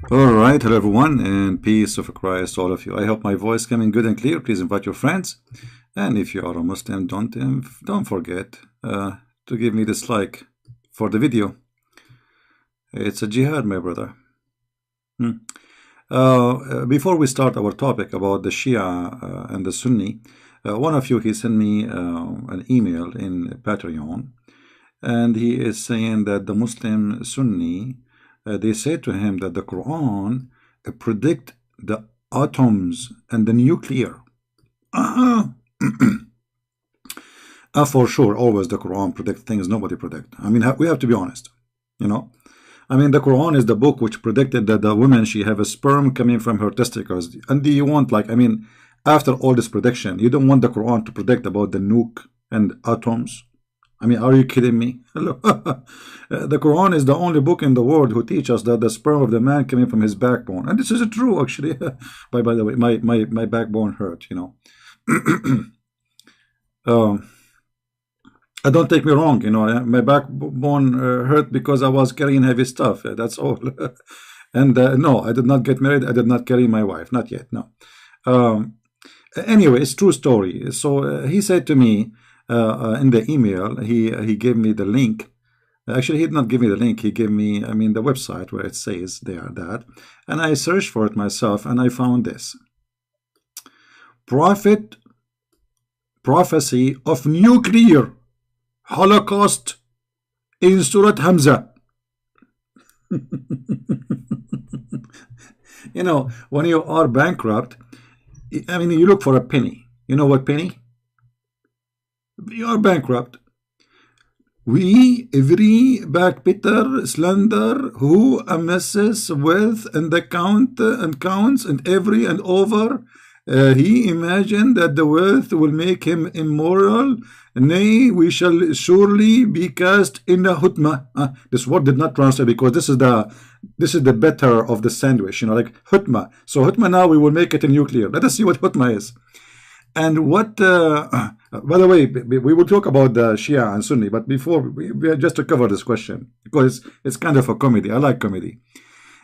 All right, hello everyone, and peace of Christ, all of you. I hope my voice coming good and clear. Please invite your friends, and if you are a Muslim, don't forget to give me this like for the video. It's a jihad, my brother. Before we start our topic about the Shia and the Sunni, one of you he sent me an email in Patreon, and he is saying that the Muslim Sunni. They say to him that the Quran predict the atoms and the nuclear. For sure, always the Quran predict things nobody predict. I mean, we have to be honest, you know. I mean, the Quran is the book which predicted that the woman, she have a sperm coming from her testicles. And do you want, like, I mean, after all this prediction, you don't want the Quran to predict about the nuke and atoms? I mean, are you kidding me? Hello. The Quran is the only book in the world who teaches us that the sperm of the man coming from his backbone. And this is true, actually. by the way, my backbone hurt, you know. Don't take me wrong, you know. My backbone hurt because I was carrying heavy stuff. That's all. And no, I did not get married. I did not carry my wife. Not yet, no. Anyway, it's true story. So he said to me, in the email, he gave me the link. Actually, he did not give me the link. He gave me, I mean, the website where it says that. And I searched for it myself, and I found this. Prophecy of nuclear holocaust in Surat Hamza. You know, when you are bankrupt, I mean, you look for a penny. You know what penny? We are bankrupt. We, every backbiter, slender, who amasses wealth and counts and every and over, he imagined that the wealth will make him immoral. Nay, we shall surely be cast in a hutma. This word did not translate because this is the better of the sandwich, you know, like hutma. So hutma, now we will make it a nuclear. Let us see what hutma is. And what, by the way, we will talk about the Shia and Sunni, but before, we just to cover this question, because it's kind of a comedy. I like comedy.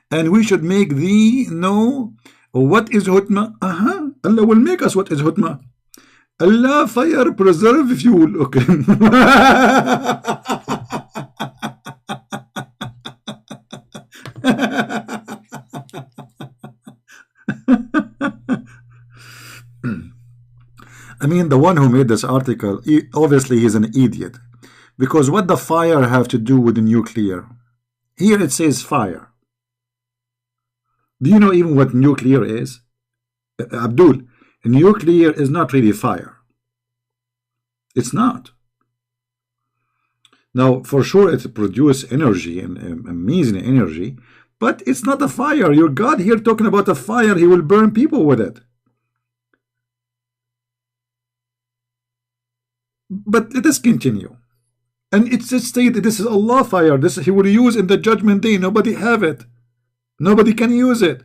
And we should make thee know what is hutma. Allah will make us what is hutma. Allah fire preserve fuel. Okay. I mean, the one who made this article, obviously he's an idiot. Because what the fire have to do with the nuclear? Here it says fire. Do you know even what nuclear is? Abdul, nuclear is not really fire. It's not. Now, for sure, it produces energy and amazing energy, but it's not a fire. Your God here talking about a fire, he will burn people with it. But let us continue. And it's stated this is Allah fire. This he will use in the judgment day. Nobody have it. Nobody can use it.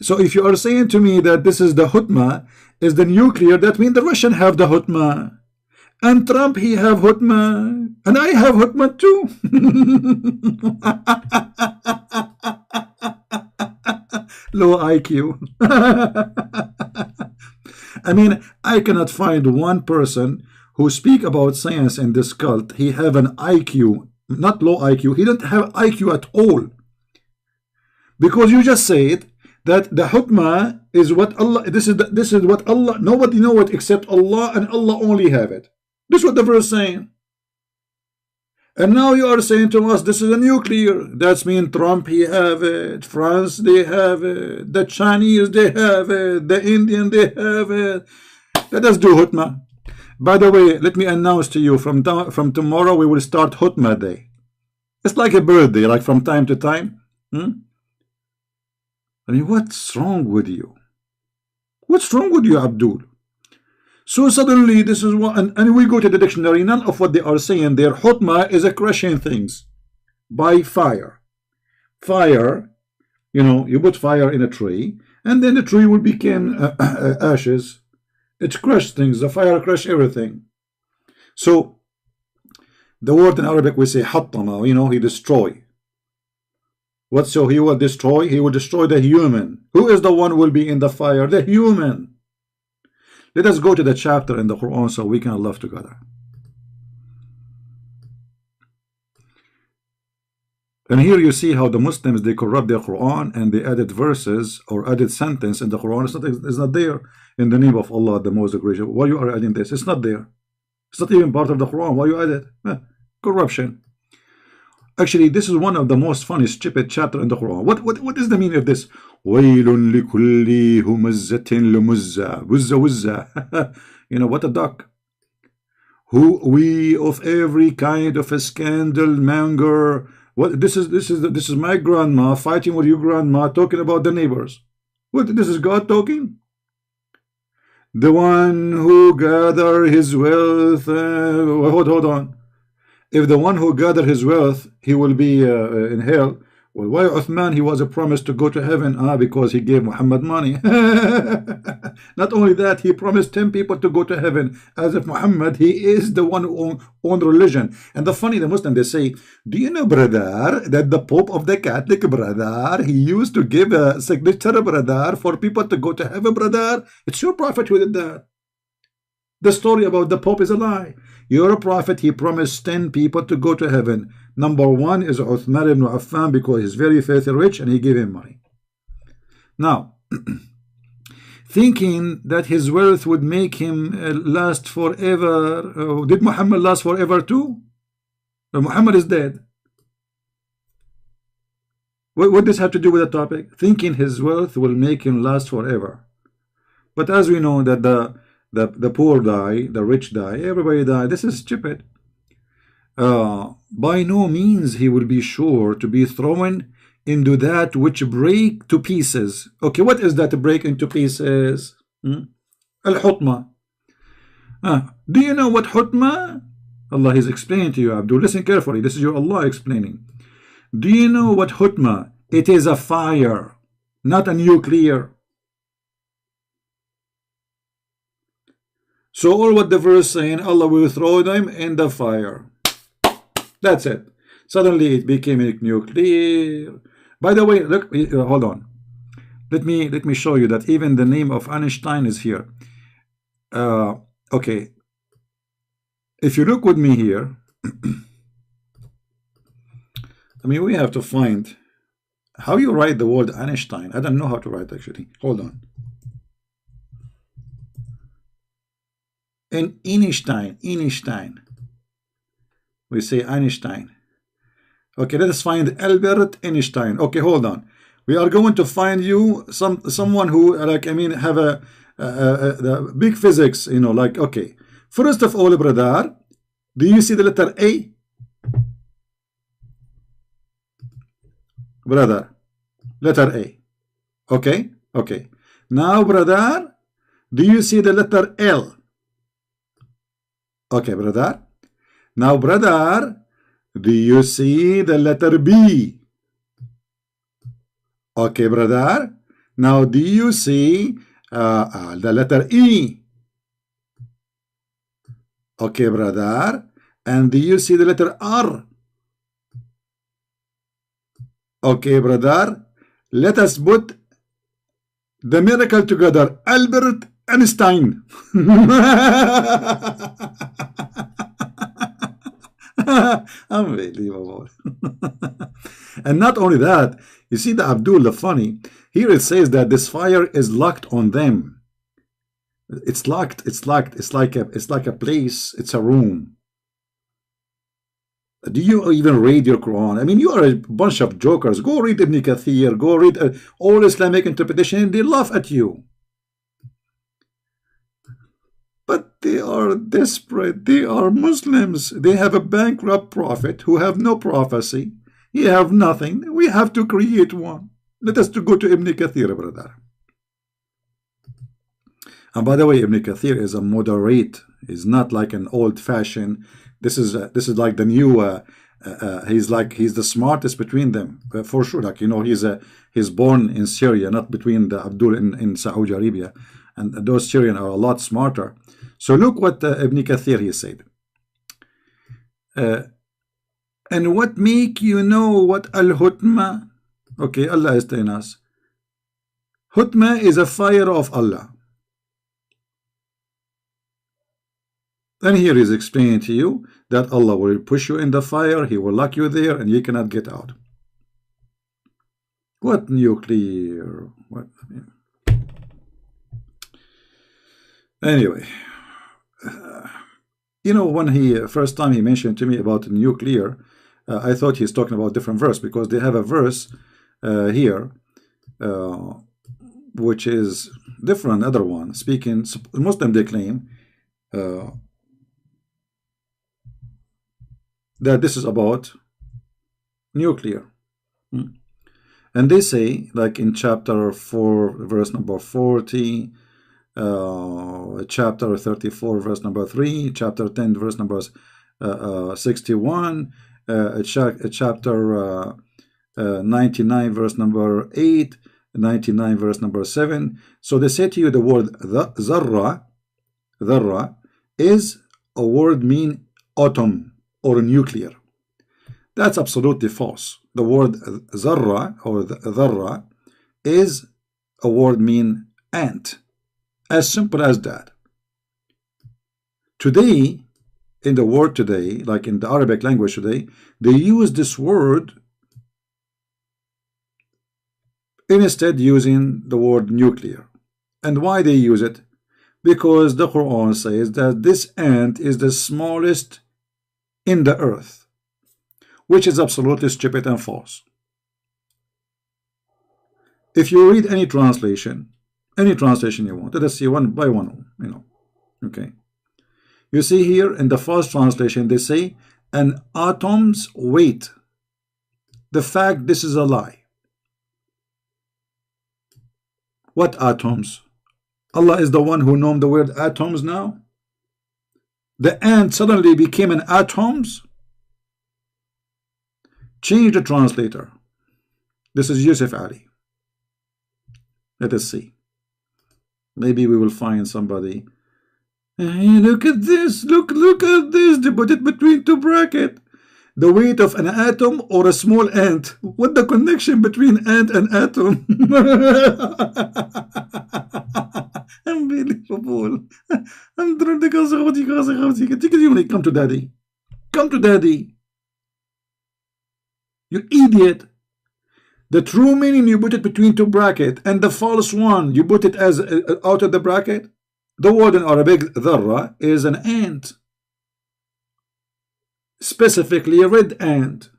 So if you are saying to me that this is the hutma, is the nuclear, that means the Russian have the hutma. And Trump, he have hutma. And I have hutma too. Low IQ. I mean, I cannot find one person who speak about science in this cult. He have an IQ, not low IQ. He don't have IQ at all. Because you just said that the hukmah is what Allah, this is what Allah, nobody know it except Allah, and Allah only have it. This is what the verse is saying. And now you are saying to us, this is a nuclear. That's mean Trump, he have it. France, they have it. The Chinese, they have it. The Indian, they have it. Let us do hutmah. By the way, let me announce to you, from tomorrow we will start hutmah day. It's like a birthday, like from time to time. I mean, what's wrong with you? What's wrong with you, Abdul? So suddenly this is what, and we go to the dictionary, none of what they are saying there. Hutmah is a crushing things by fire. Fire, you know, you put fire in a tree, and then the tree will become ashes. It crushes things, the fire crush everything. So the word in Arabic we say hattama, you know, he destroy. What so he will destroy? He will destroy the human. Who is the one who will be in the fire? The human. Let us go to the chapter in the Quran so we can love together. And here you see how the Muslims, they corrupt their Quran and they added verses or added sentence in the Quran. It's not there. In the name of Allah, the most gracious. Why you are adding this? It's not there. It's not even part of the Quran. Why you add it? Corruption. Actually, this is one of the most funny, stupid chapter in the Quran. What is the meaning of this? Waylun likulli humazzatin lumuzza. Wuzza wuzza. You know, what a duck. Who we of every kind of a scandal monger. What this is my grandma fighting with your grandma, talking about the neighbors. What, this is God talking? The one who gather his wealth. Hold on. If the one who gather his wealth, he will be in hell. Well, why Uthman, he was a promise to go to heaven? Because he gave Muhammad money. Not only that, he promised 10 people to go to heaven, as if Muhammad, he is the one who owned religion. And the funny, the Muslim, they say, do you know, brother, that the Pope of the Catholic, brother, he used to give a signature, brother, for people to go to heaven, brother? It's your prophet who did that. The story about the Pope is a lie. Your prophet, he promised 10 people to go to heaven. Number one is Uthman ibn Affan, because he's very filthy rich and he gave him money. Now, thinking that his wealth would make him last forever. Did Muhammad last forever too? Muhammad is dead. What does this have to do with the topic? Thinking his wealth will make him last forever. But as we know that the poor die, the rich die, everybody die. This is stupid. By no means he will be sure to be thrown into that which break to pieces. Okay, what is that break into pieces? Al-Hutma. Do you know what Hutma? Allah is explaining to you, Abdul. Listen carefully. This is your Allah explaining. Do you know what Hutma? It is a fire, not a nuclear. So all what the verse saying, Allah will throw them in the fire. That's it. Suddenly it became nuclear. By the way, look, hold on. Let me show you that even the name of Einstein is here. Okay. If you look with me here, I mean, we have to find how you write the word Einstein. I don't know how to write actually. Hold on. And Einstein. We say Einstein. Okay, let us find Albert Einstein. Okay, hold on. We are going to find you someone who, like, I mean, have a big physics, you know, like, okay. First of all, brother, do you see the letter A? Brother, letter A. Okay, okay. Now, brother, do you see the letter L? Okay, brother. Now, brother, do you see the letter B? Okay, brother. Now, do you see the letter E? Okay, brother. And do you see the letter R? Okay, brother. Let us put the miracle together. Albert Einstein. Unbelievable. And not only that, you see the Abdul, the funny, here it says that this fire is locked on them. It's locked, it's like a place, it's a room. Do you even read your Quran? I mean, you are a bunch of jokers. Go read Ibn Kathir, go read all Islamic interpretation, and they laugh at you. But they are desperate. They are Muslims. They have a bankrupt prophet who have no prophecy. He have nothing. We have to create one. Let us to go to Ibn Kathir, brother. And by the way, Ibn Kathir is a moderate. He's not like an old-fashioned. This is like the new. He's the smartest between them for sure. Like, you know, he's born in Syria, not between the Abdul in Saudi Arabia, and those Syrians are a lot smarter. So look what Ibn Kathir he said. And what make you know what al-hutma? Okay, Allah is telling us Hutma is a fire of Allah. And here is explaining to you that Allah will push you in the fire, He will lock you there, and you cannot get out. What nuclear? What? Anyway, you know, when he first time he mentioned to me about nuclear, I thought he's talking about different verse, because they have a verse here which is different. Other one speaking Muslim, they claim that this is about nuclear. And they say, like in chapter 4 verse number 40, chapter 34 verse number 3, chapter 10 verse number 61, chapter 99 verse number 8, 99 verse number 7. So they say to you the word dharra is a word mean atom or nuclear. That's absolutely false. The word zarra or dharra is a word mean ant. As simple as that. Today, in the world today, like in the Arabic language today, they use this word instead using the word nuclear. And why they use it? Because the Quran says that this ant is the smallest in the earth, which is absolutely stupid and false. If you read any translation you want, let us see one by one, you know. Okay, you see here in the first translation they say an atom's weight. The fact this is a lie. What atoms? Allah is the one who named the word atoms now. The ant suddenly became an atoms. Change the translator. This is Yusuf Ali. Let us see. Maybe we will find somebody. Hey, look at this. Look at this. They put it between two brackets. The weight of an atom or a small ant. What the connection between ant and atom? Unbelievable. Come to daddy. Come to daddy. You idiot. The true meaning you put it between two brackets, and the false one you put it as out of the bracket. The word in Arabic dharra is an ant, specifically a red ant.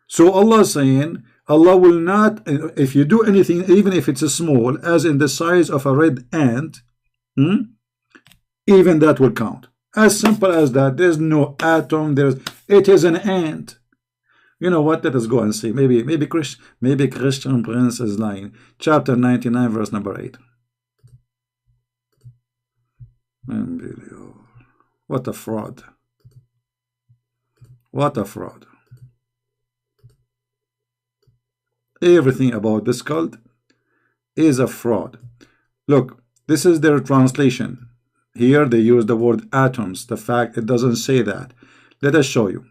So Allah is saying Allah will not, if you do anything, even if it's a small, as in the size of a red ant, even that will count. As simple as that. There's no atom. It is an ant. You know what? Let us go and see. Maybe Christian Prince is lying. Chapter 99, verse number 8. What a fraud! What a fraud! Everything about this cult is a fraud. Look, this is their translation. Here they use the word atoms. The fact it doesn't say that. Let us show you.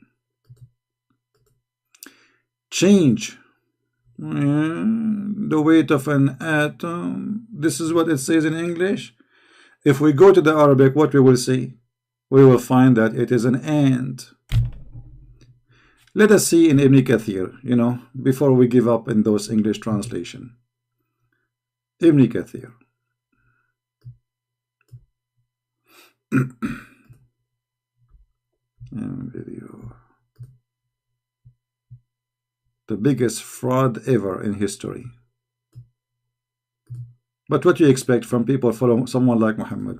Change the weight of an atom. This is what it says in English. If we go to the Arabic, what we will see? We will find that it is an ant. Let us see in Ibn Kathir, you know, before we give up in those English translation. Ibn Kathir. Video. The biggest fraud ever in history. But what do you expect from people following someone like Muhammad?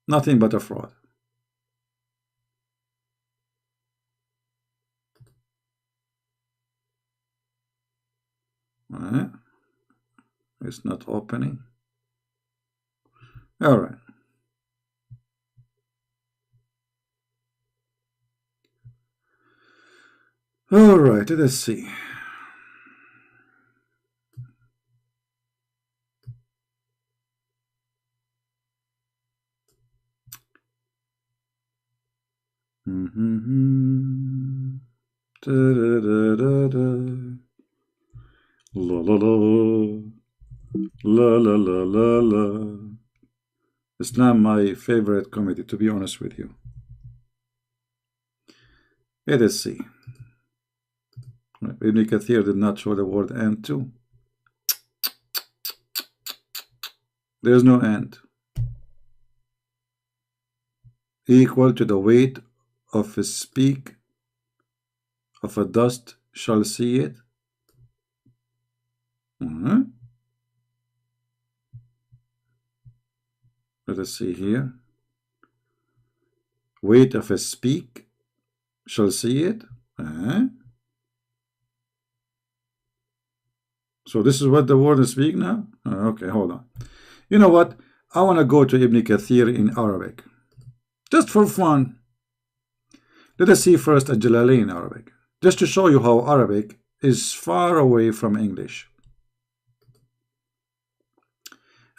Nothing but a fraud. It's not opening. All right. All right, let us see. La la la la la la la la. Islam, my favorite comedy, to be honest with you. Let us see. Ibn Kathir did not show the word and too. There's no and. Equal to the weight of a speck of a dust shall see it. Let us see here. Weight of a speck shall see it. So this is what the word is speak now? Okay, hold on. You know what? I want to go to Ibn Kathir in Arabic. Just for fun. Let us see first a Jalalain in Arabic. Just to show you how Arabic is far away from English.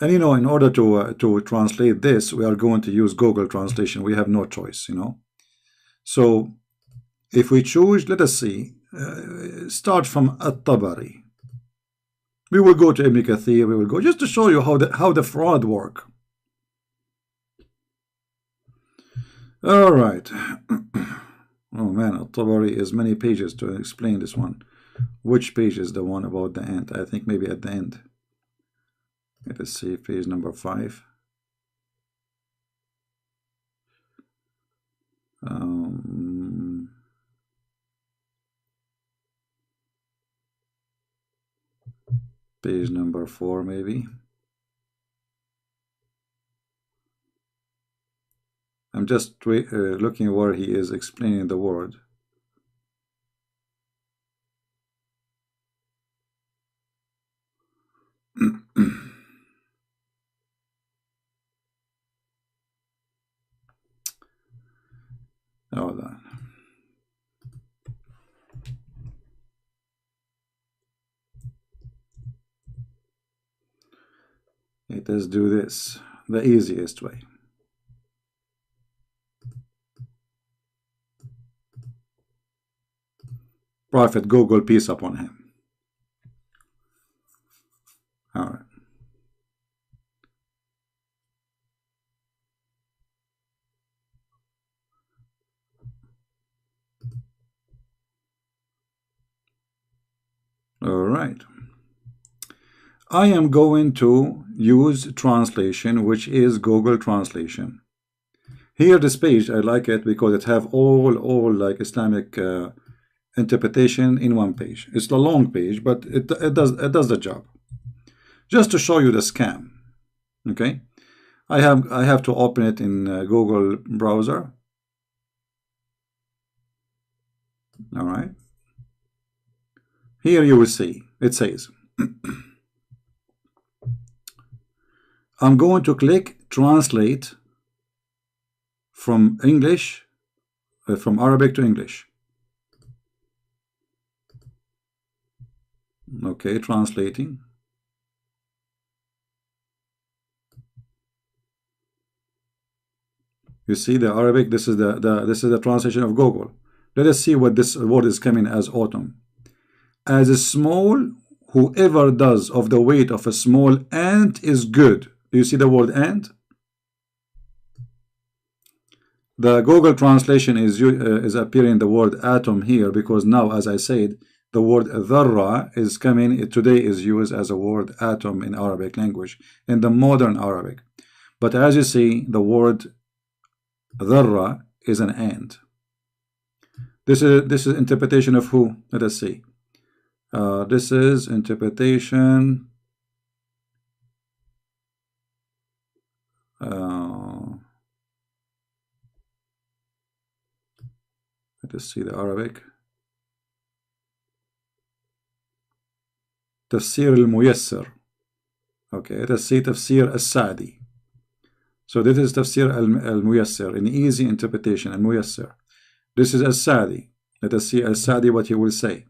And you know, in order to translate this, we are going to use Google Translation. We have no choice, you know. So if we choose, let us see, start from At-Tabari. We will go to Ibn Kathir. We will go just to show you how the fraud work. All right. Oh man, At-Tabari is many pages to explain this one. Which page is the one about the ant? I think maybe at the end. Let us see, page number 5. Page number 4 maybe. I'm just looking where he is explaining the word. Hold on. Let us do this the easiest way. Prophet Google, peace upon him. All right. All right. I am going to use translation, which is Google Translation. Here, this page, I like it because it have all like Islamic interpretation in one page. It's a long page, but it does the job. Just to show you the scam. Okay, I have to open it in Google browser. All right. Here you will see it says. I'm going to click translate from English, from Arabic to English. Okay, translating. You see the Arabic. This is the translation of Google. Let us see what this word is coming as autumn. As a small, whoever does of the weight of a small ant is good. Do you see the word ant? The Google translation is appearing the word atom here because now, as I said, the word dharra is coming. Today is used as a word atom in Arabic language, in the modern Arabic. But as you see, the word dharra is an ant. This is interpretation of who? Let us see. This is interpretation. Let us see the Arabic. Tafsir al-Muyassar. Okay, let us see Tafsir al-Sa'di. So this is Tafsir al-Muyassar, an easy interpretation, al-Muyassar. This is al-Sa'di. Let us see al-Sa'di what he will say.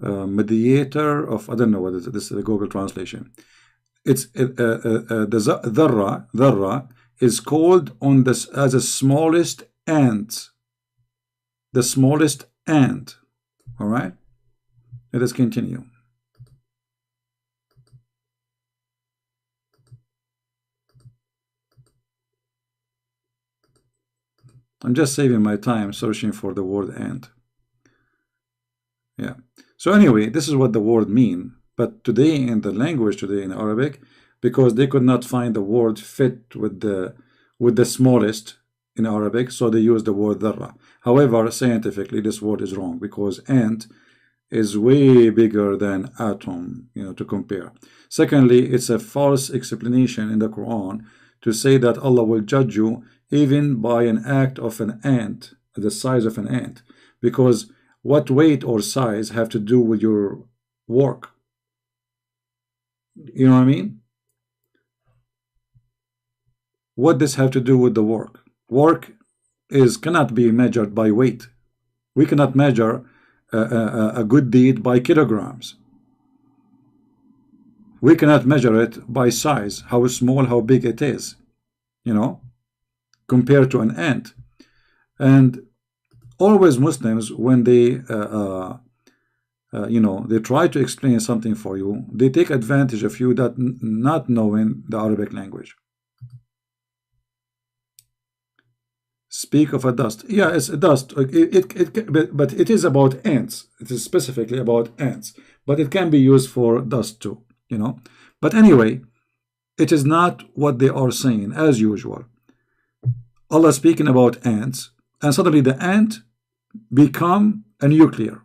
mediator of, I don't know what is this is the Google translation. It's the dharra is called on this as the smallest ant. The smallest ant. All right. Let us continue. I'm just saving my time searching for the word ant. Yeah. So anyway, this is what the word mean. But today in the language today in Arabic, because they could not find the word fit with the smallest in Arabic, so they use the word dharra. However, scientifically, this word is wrong because ant is way bigger than atom, to compare. Secondly, it's a false explanation in the Quran to say that Allah will judge you even by an act of an ant, the size of an ant, because what weight or size have to do with your work? You know what I mean? What does have to do with the work? Work cannot be measured by weight. We cannot measure a good deed by kilograms. We cannot measure it by size, how small, how big it is, compared to an ant. And always Muslims, when they they try to explain something for you, they take advantage of you that not knowing the Arabic language. Speak of a dust. Yeah, it's a dust. But it is about ants. It is specifically about ants. But it can be used for dust too, But anyway, it is not what they are saying, as usual. Allah speaking about ants, and suddenly the ant become a nuclear.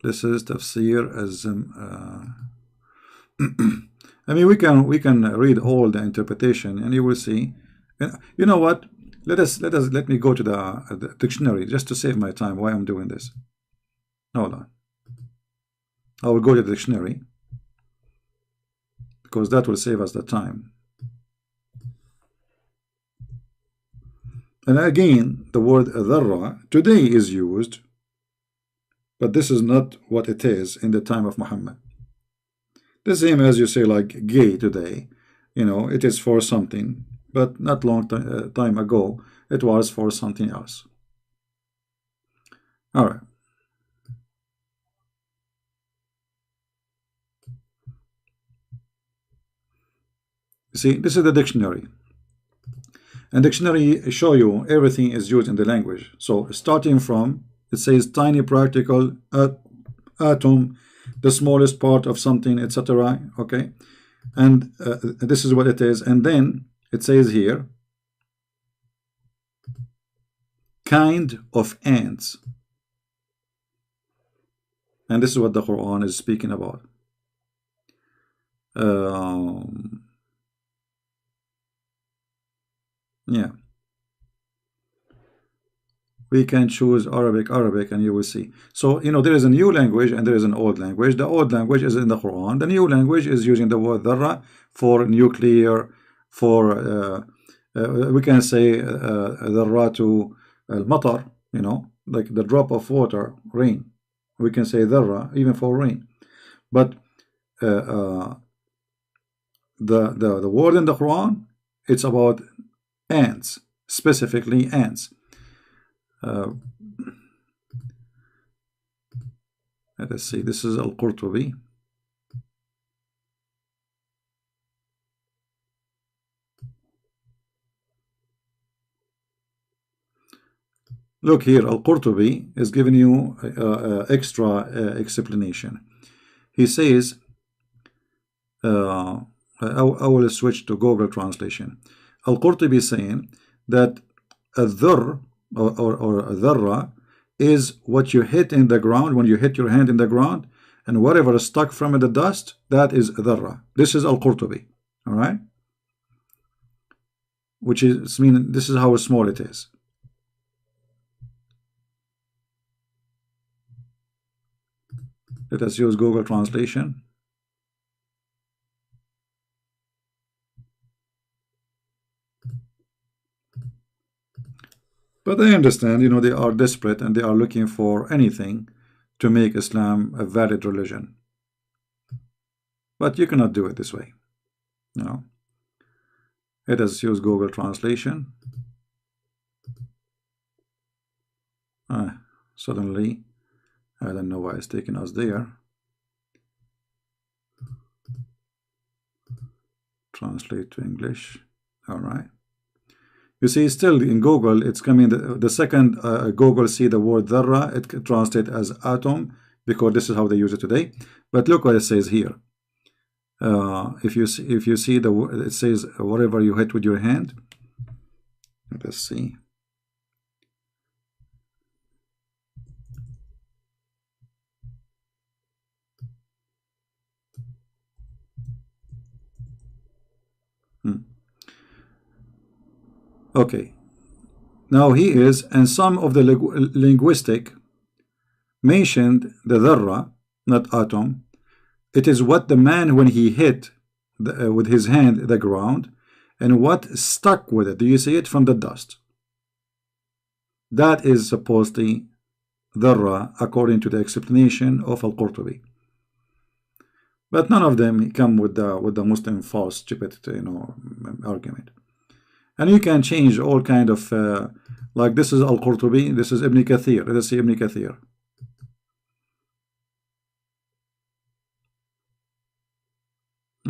This is tafsir as I mean, we can read all the interpretation, and you will see. And you know what? Let me go to the dictionary just to save my time. Why I'm doing this? Hold on. I will go to the dictionary because that will save us the time. And again, the word dharra today is used, but this is not what it is in the time of Muhammad. The same as you say, like gay today, it is for something, but not long time ago, it was for something else. All right. You see, this is the dictionary. And dictionary show you everything is used in the language. So starting from, it says tiny particle, atom, the smallest part of something, etc. Okay, and this is what it is. And then it says here, kind of ants, and this is what the Quran is speaking about. Yeah, we can choose Arabic, and you will see. So, there is a new language and there is an old language. The old language is in the Quran. The new language is using the word dharra for nuclear, for, we can say, dharra to al-matar, like the drop of water, rain. We can say dharra even for rain. But the word in the Quran, it's about ants, specifically ants. Let us see, this is Al-Qurtubi. Look here, Al-Qurtubi is giving you extra explanation. He says, I will switch to Google translation. Al-Qurtubi is saying that al-dhurr or dharra is what you hit in the ground when you hit your hand in the ground, and whatever is stuck from the dust, that is dharra. This is Al-Qurtubi, all right? Which is meaning this is how small it is. Let us use Google translation. But I understand, you know, they are desperate and they are looking for anything to make Islam a valid religion. But you cannot do it this way. You know, let us use Google Translation. Suddenly, I don't know why it's taking us there. Translate to English. All right. You see, still in Google, it's coming. The second Google see the word dharra, it translates as atom, because this is how they use it today. But look what it says here. If you see the, it says whatever you hit with your hand. Let us see. Okay, now he is, and some of the linguistic mentioned the dharra, not atom. It is what the man, when he hit with his hand the ground, and what stuck with it. Do you see it? From the dust. That is supposedly dharra, according to the explanation of Al-Qurtubi. But none of them come with the Muslim false, stupid, you know, argument. And you can change all kind of, like this is Al-Qurtubi, this is Ibn Kathir. Let us see Ibn Kathir.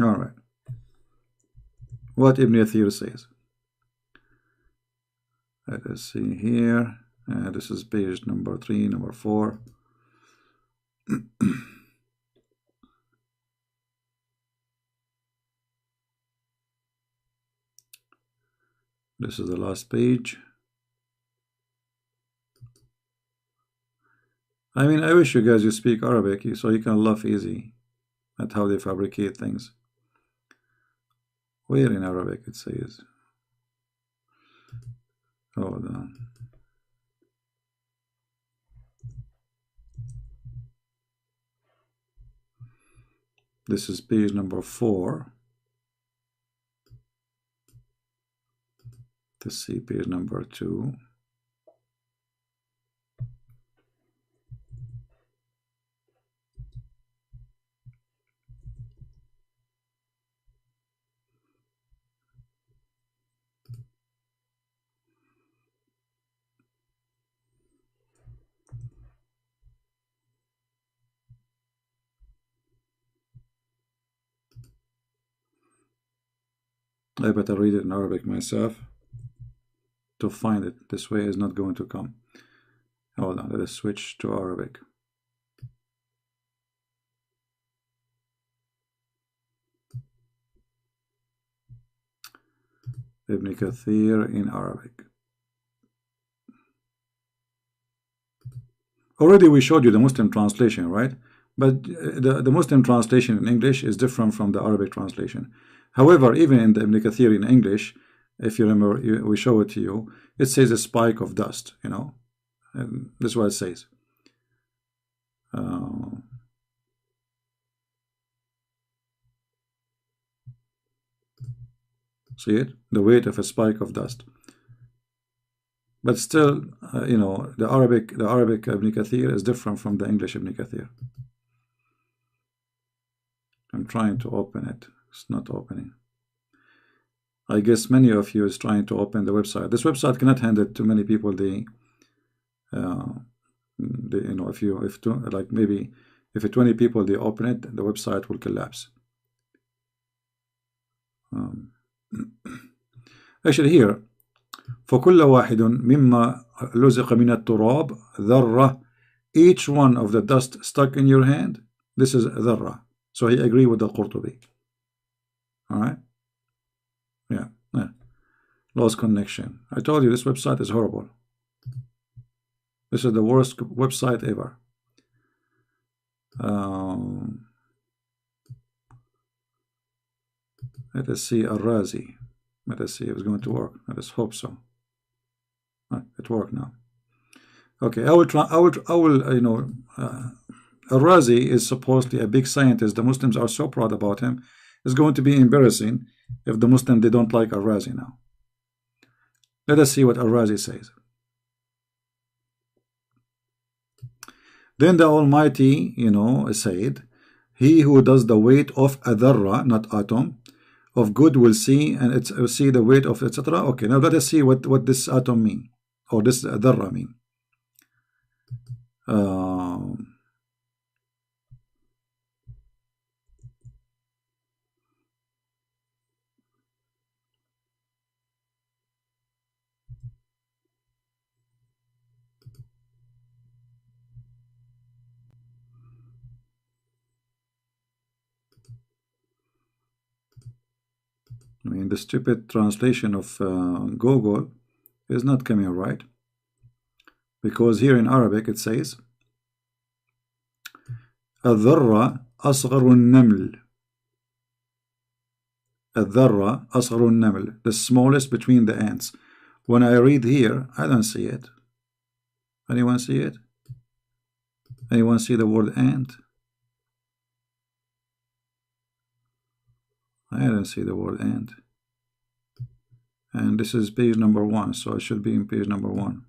All right. What Ibn Kathir says. Let us see here. This is page number 3, number 4. This is the last page. I mean, I wish you guys you speak Arabic so you can laugh easy at how they fabricate things. Where in Arabic it says? Hold on. This is page number 4. Let's see page number 2. I better read it in Arabic myself to find it. This way is not going to come. Hold on, let us switch to Arabic. Ibn Kathir in Arabic. Already we showed you the Muslim translation, right? But the Muslim translation in English is different from the Arabic translation. However, even in the Ibn Kathir in English, if you remember, we show it to you, it says a spike of dust, you know, and this is what it says. See it? The weight of a spike of dust. But still, you know, the Arabic Ibn Kathir is different from the English Ibn Kathir. I'm trying to open it. It's not opening. I guess many of you is trying to open the website. This website cannot handle too many people. You know, like maybe if 20 people they open it, the website will collapse. Actually, here, فكل واحد مما لزق من التراب ذرة. Each one of the dust stuck in your hand, this is ذرة. So he agreed with the Qurtubi. All right. Yeah. Lost connection. I told you this website is horrible. This is the worst website ever. Let us see Al-Razi. Let us see if it's going to work. Let us hope so. It worked now. Okay, I will you know, Al-Razi is supposedly a big scientist. The Muslims are so proud about him. It's going to be embarrassing if the Muslims, they don't like Al-Razi now. Let us see what Al-Razi says. Then the Almighty, you know, said, he who does the weight of a dharra, not atom, of good will see, and it's see the weight of etc. Okay, now let us see what this atom mean, or this dharra mean. I mean, the stupid translation of Google is not coming right, because here in Arabic it says الذرة أصغر النمل. الذرة أصغر النمل, the smallest between the ants. When I read here, I don't see it. Anyone see it? Anyone see the word ant? I don't see the word ant. And this is page number 1, so I should be in page number 1.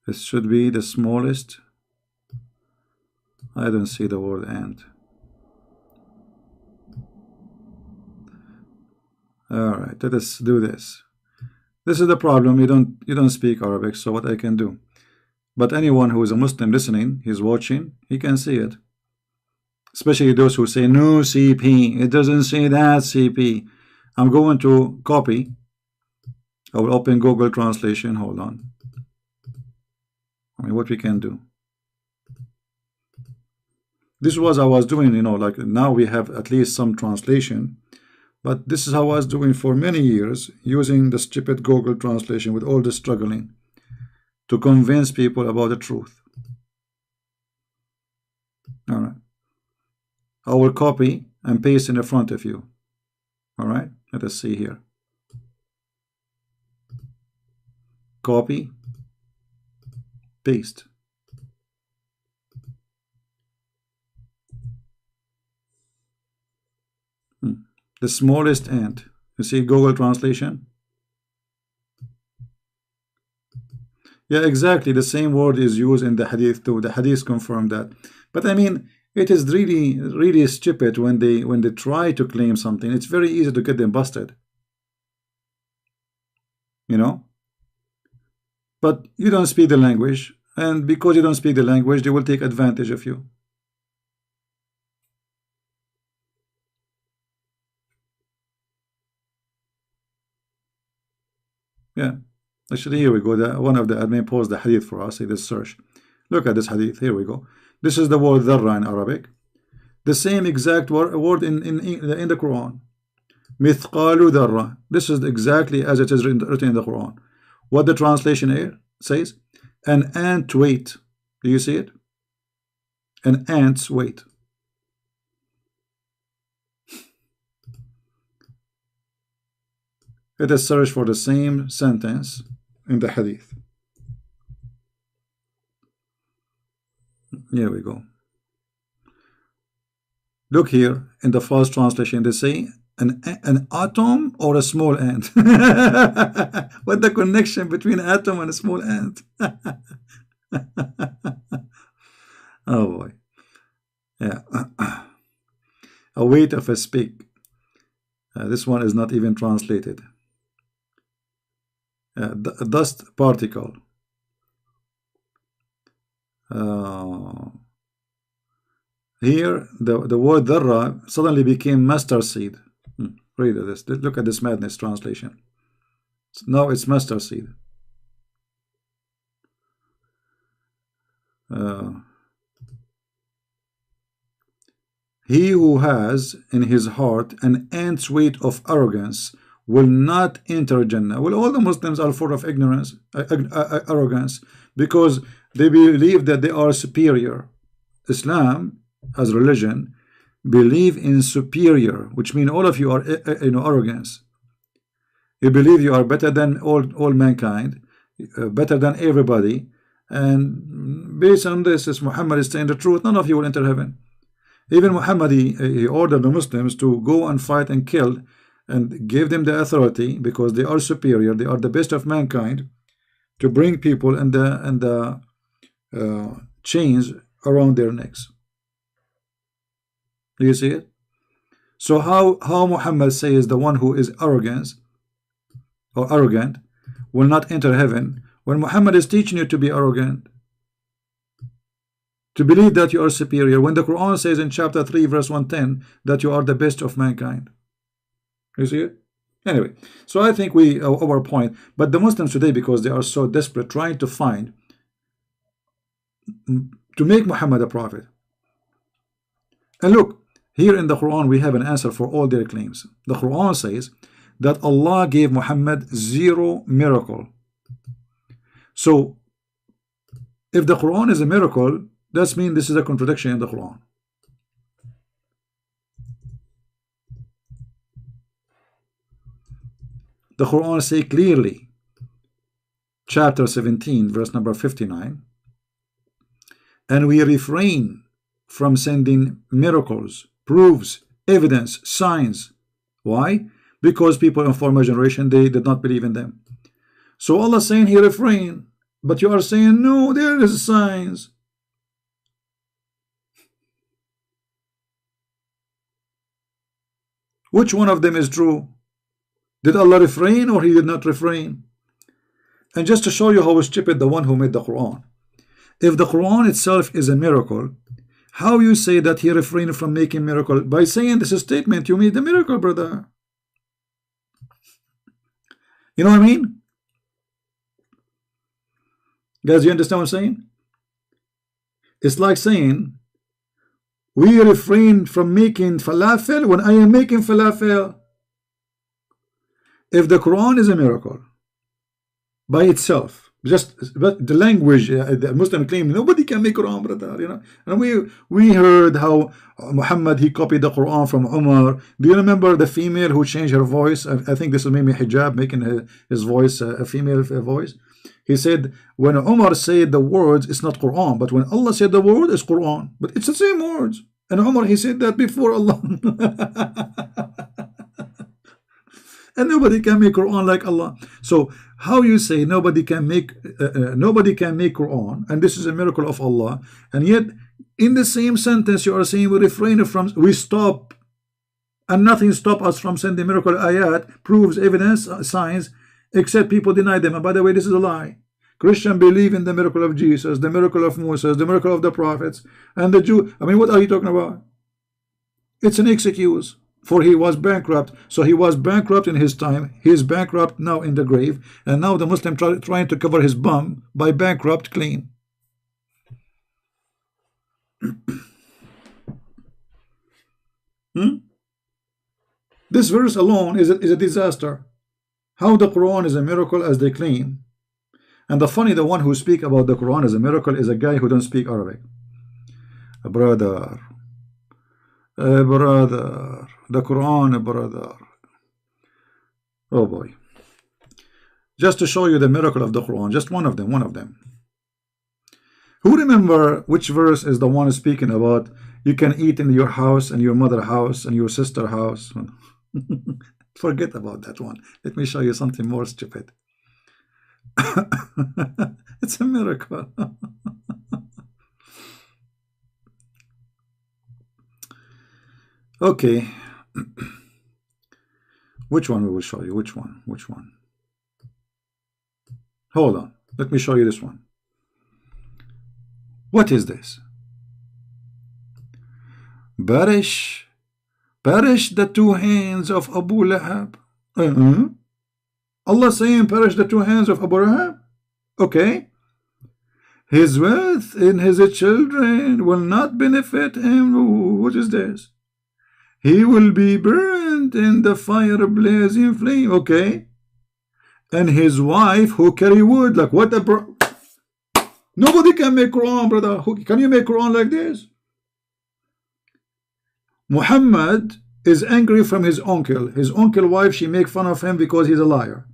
This should be the smallest. I don't see the word ant. Alright, let us do this. This is the problem. You don't speak Arabic, so what I can do. But anyone who is a Muslim listening, he's watching, he can see it. Especially those who say, no CP, it doesn't say that CP. I'm going to copy. I will open Google Translation. Hold on. I mean, what we can do. This was I was doing, you know, like now we have at least some translation. But this is how I was doing for many years, using the stupid Google Translation with all the struggling to convince people about the truth. All right. I will copy and paste in front of you. All right. Let us see here. Copy. Paste. The smallest ant. You see Google Translation? Yeah, exactly. The same word is used in the Hadith too. The Hadith confirm that. But I mean, it is really, really stupid when they try to claim something. It's very easy to get them busted. You know? But you don't speak the language, and because you don't speak the language, they will take advantage of you. Yeah. Actually, here we go. One of the admin posted the hadith for us. Let's search. Look at this hadith. Here we go. This is the word dharra in Arabic. The same exact word in the Quran. Mithqalu dharra. This is exactly as it is written in the Quran. What the translation here says, an ant weight. Do you see it? An ant's weight. Let us search for the same sentence in the hadith. Here we go. Look here in the first translation, they say an atom or a small ant. What the connection between atom and a small ant? Oh boy. Yeah. A weight of a speck. This one is not even translated. Dust particle. Here the word dharra suddenly became mustard seed. Read this. Look at this madness translation. Now it's mustard seed. He who has in his heart an ant's weight of arrogance will not enter Jannah. Well, all the Muslims are full of ignorance, arrogance, because they believe that they are superior. Islam, as religion, believe in superior, which means all of you are, arrogance. You believe you are better than all mankind, better than everybody, and based on this, as Muhammad is saying the truth, none of you will enter heaven. Even Muhammad, he ordered the Muslims to go and fight and kill and gave them the authority because they are superior, they are the best of mankind, to bring people and the chains around their necks. Do you see it? So how Muhammad says the one who is arrogant will not enter heaven, when Muhammad is teaching you to be arrogant, to believe that you are superior, when the Quran says in chapter 3 verse 110 that you are the best of mankind. You see it? Anyway, so I think we our point, but the Muslims today, because they are so desperate trying to find to make Muhammad a prophet. And look, here in the Quran we have an answer for all their claims. The Quran says that Allah gave Muhammad 0 miracle. So if the Quran is a miracle, that means this is a contradiction in the Quran. The Quran says clearly, chapter 17 verse number 59, and we refrain from sending miracles, proofs, evidence, signs. Why? Because people in former generation, they did not believe in them. So Allah is saying he refrain, but you are saying no, there is signs. Which one of them is true? Did Allah refrain or he did not refrain? And just to show you how stupid the one who made the Quran, if the Quran itself is a miracle, how you say that he refrained from making miracle? By saying this statement, you made the miracle, brother. You know what I mean? Guys, you understand what I'm saying? It's like saying we refrain from making falafel when I am making falafel. If the Quran is a miracle by itself, but the language, the Muslim claim nobody can make Quran, brother, you know. And we heard how Muhammad, he copied the Quran from Umar. Do you remember the female who changed her voice? I think this was maybe hijab, making his voice a female voice. He said when Umar said the words, it's not Quran, but when Allah said the word, it's Quran, but it's the same words. And Umar, he said that before Allah. And nobody can make Quran like Allah. So how you say nobody can make Quran, and this is a miracle of Allah, and yet in the same sentence you are saying we refrain from, we stop, and nothing stop us from sending miracle ayat, proofs, evidence, signs, except people deny them. And by the way, this is a lie. Christian believe in the miracle of Jesus, the miracle of Moses, the miracle of the prophets, and the Jew. I mean, what are you talking about? It's an excuse. For he was bankrupt. So he was bankrupt in his time. He is bankrupt now in the grave. And now the Muslim trying to cover his bum by bankrupt claim. This verse alone is a disaster. How the Quran is a miracle as they claim. And the one who speak about the Quran as a miracle is a guy who don't speak Arabic. Brother. Brother. The Quran, brother. Oh boy. Just to show you the miracle of the Quran, just one of them. Who remember which verse is the one speaking about you can eat in your house and your mother's house and your sister's house? Forget about that one. Let me show you something more stupid. It's a miracle. Okay. Which one we will show you? Which one? Hold on. Let me show you this one. What is this? Perish the 2 hands of Abu Lahab. Allah saying perish the 2 hands of Abu Lahab. Okay. His wealth and his children will not benefit him. What is this? He will be burned in the fire blazing flame. Okay. And his wife who carry wood. Like what a nobody can make Quran, brother. Can you make Quran like this? Muhammad is angry from his uncle. His uncle wife, she make fun of him because he's a liar.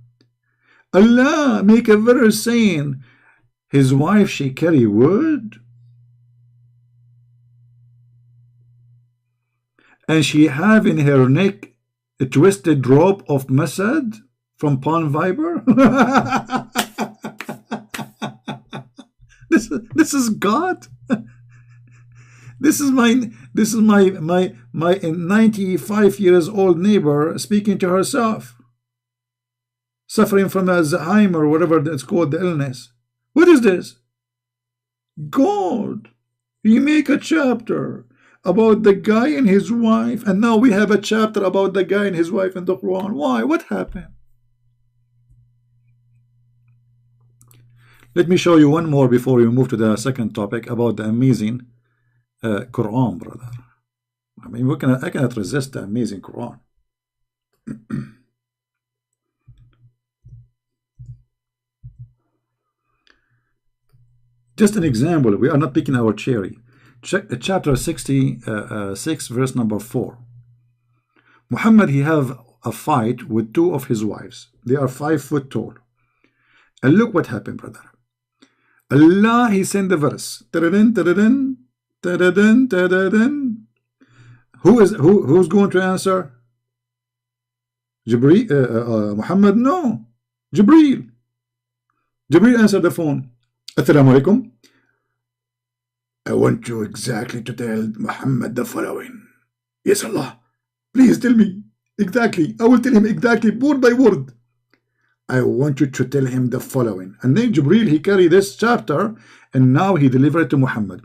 Allah make a verse saying his wife, she carry wood. And she have in her neck A twisted drop of message from Palm Viber. This is God. This is my 95 years old neighbor speaking to herself, suffering from Alzheimer or whatever it's called, the illness. What is this? God, you make a chapter about the guy and his wife, and now we have a chapter about the guy and his wife in the Quran. Why? What happened? Let me show you one more before we move to the second topic about the amazing Quran, brother. I mean, I cannot resist the amazing Quran. Just an example. We are not picking our cherry. Check chapter 66, verse number 4. Muhammad, he have a fight with two of his wives. They are 5 foot tall. And look what happened, brother. Allah, he sent the verse. Who's going to answer? Jibreel? Muhammad? No. Jibreel. Jibreel answered the phone. Assalamu alaikum. I want you exactly to tell Muhammad the following. Yes, Allah. Please tell me exactly. I will tell him exactly word by word. I want you to tell him the following. And then Jibreel, he carried this chapter and now he delivered it to Muhammad.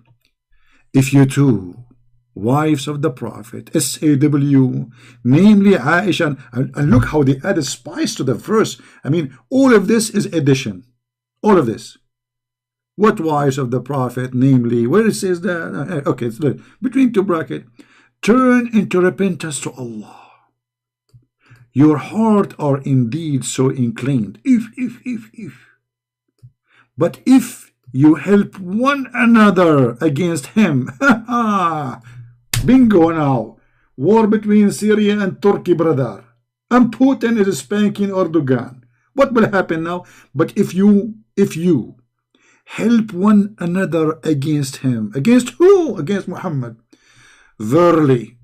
If you two wives of the Prophet, SAW, namely Aisha, and look how they added spice to the verse. I mean, all of this is addition. All of this. What wives of the Prophet, namely, where it says that? Okay, it's between two brackets. Turn into repentance to Allah. Your heart are indeed so inclined. If. But if you help one another against him, bingo now. War between Syria and Turkey, brother. And Putin is spanking Erdogan. What will happen now? But if you help one another against him. Against who? Against Muhammad. Verily.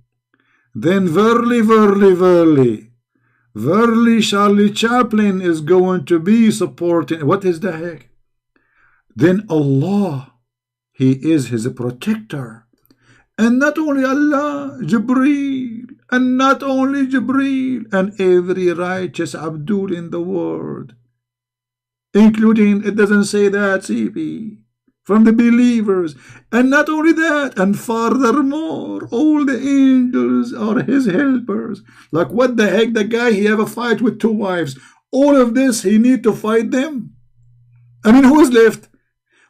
Then verily, Charlie Chaplin is going to be supporting. What is the heck? Then Allah, he is his protector. And not only Allah, Jibreel. And not only Jibreel. And every righteous Abdul in the world. Including, it doesn't say that, CP, from the believers. And not only that, and furthermore, all the angels are his helpers. Like what the heck, the guy, he have a fight with 2 wives. All of this, he need to fight them. I mean, who is left?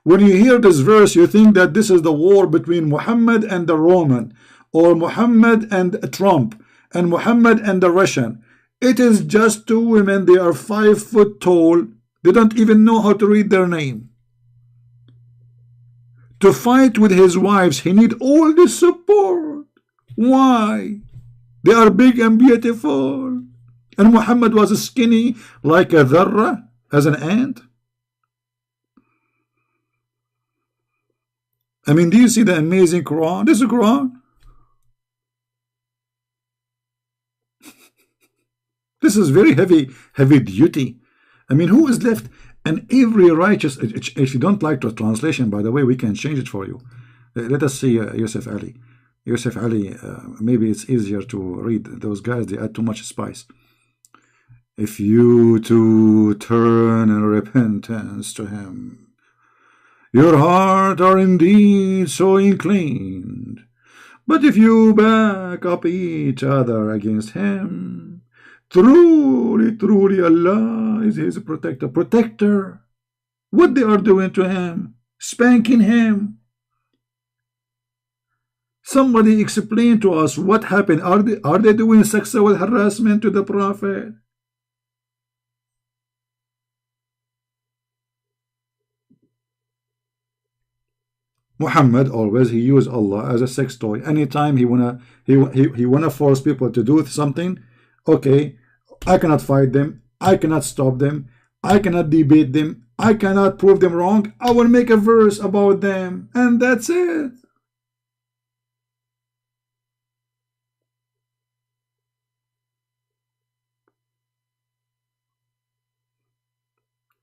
When you hear this verse, you think that this is the war between Muhammad and the Roman, or Muhammad and Trump, and Muhammad and the Russian. It is just 2 women, they are 5 foot tall. They don't even know how to read their name. To fight with his wives, he need all the support. Why? They are big and beautiful. And Muhammad was skinny like a dharra, as an ant. I mean, do you see the amazing Quran? This is the Quran. This is very heavy duty. I mean, who is left? And every righteous, if you don't like the translation, by the way, we can change it for you. Let us see Yusuf Ali. Yusuf Ali, maybe it's easier to read. Those guys, they add too much spice. If you to turn in repentance to him, your heart are indeed so inclined. But if you back up each other against him, truly, Allah is his protector. Protector. What they are doing to him? Spanking him. Somebody explain to us what happened. Are they doing sexual harassment to the Prophet? Muhammad always, he used Allah as a sex toy. Anytime he wanna force people to do something, okay, I cannot fight them, I cannot stop them, I cannot debate them, I cannot prove them wrong, I will make a verse about them, and that's it.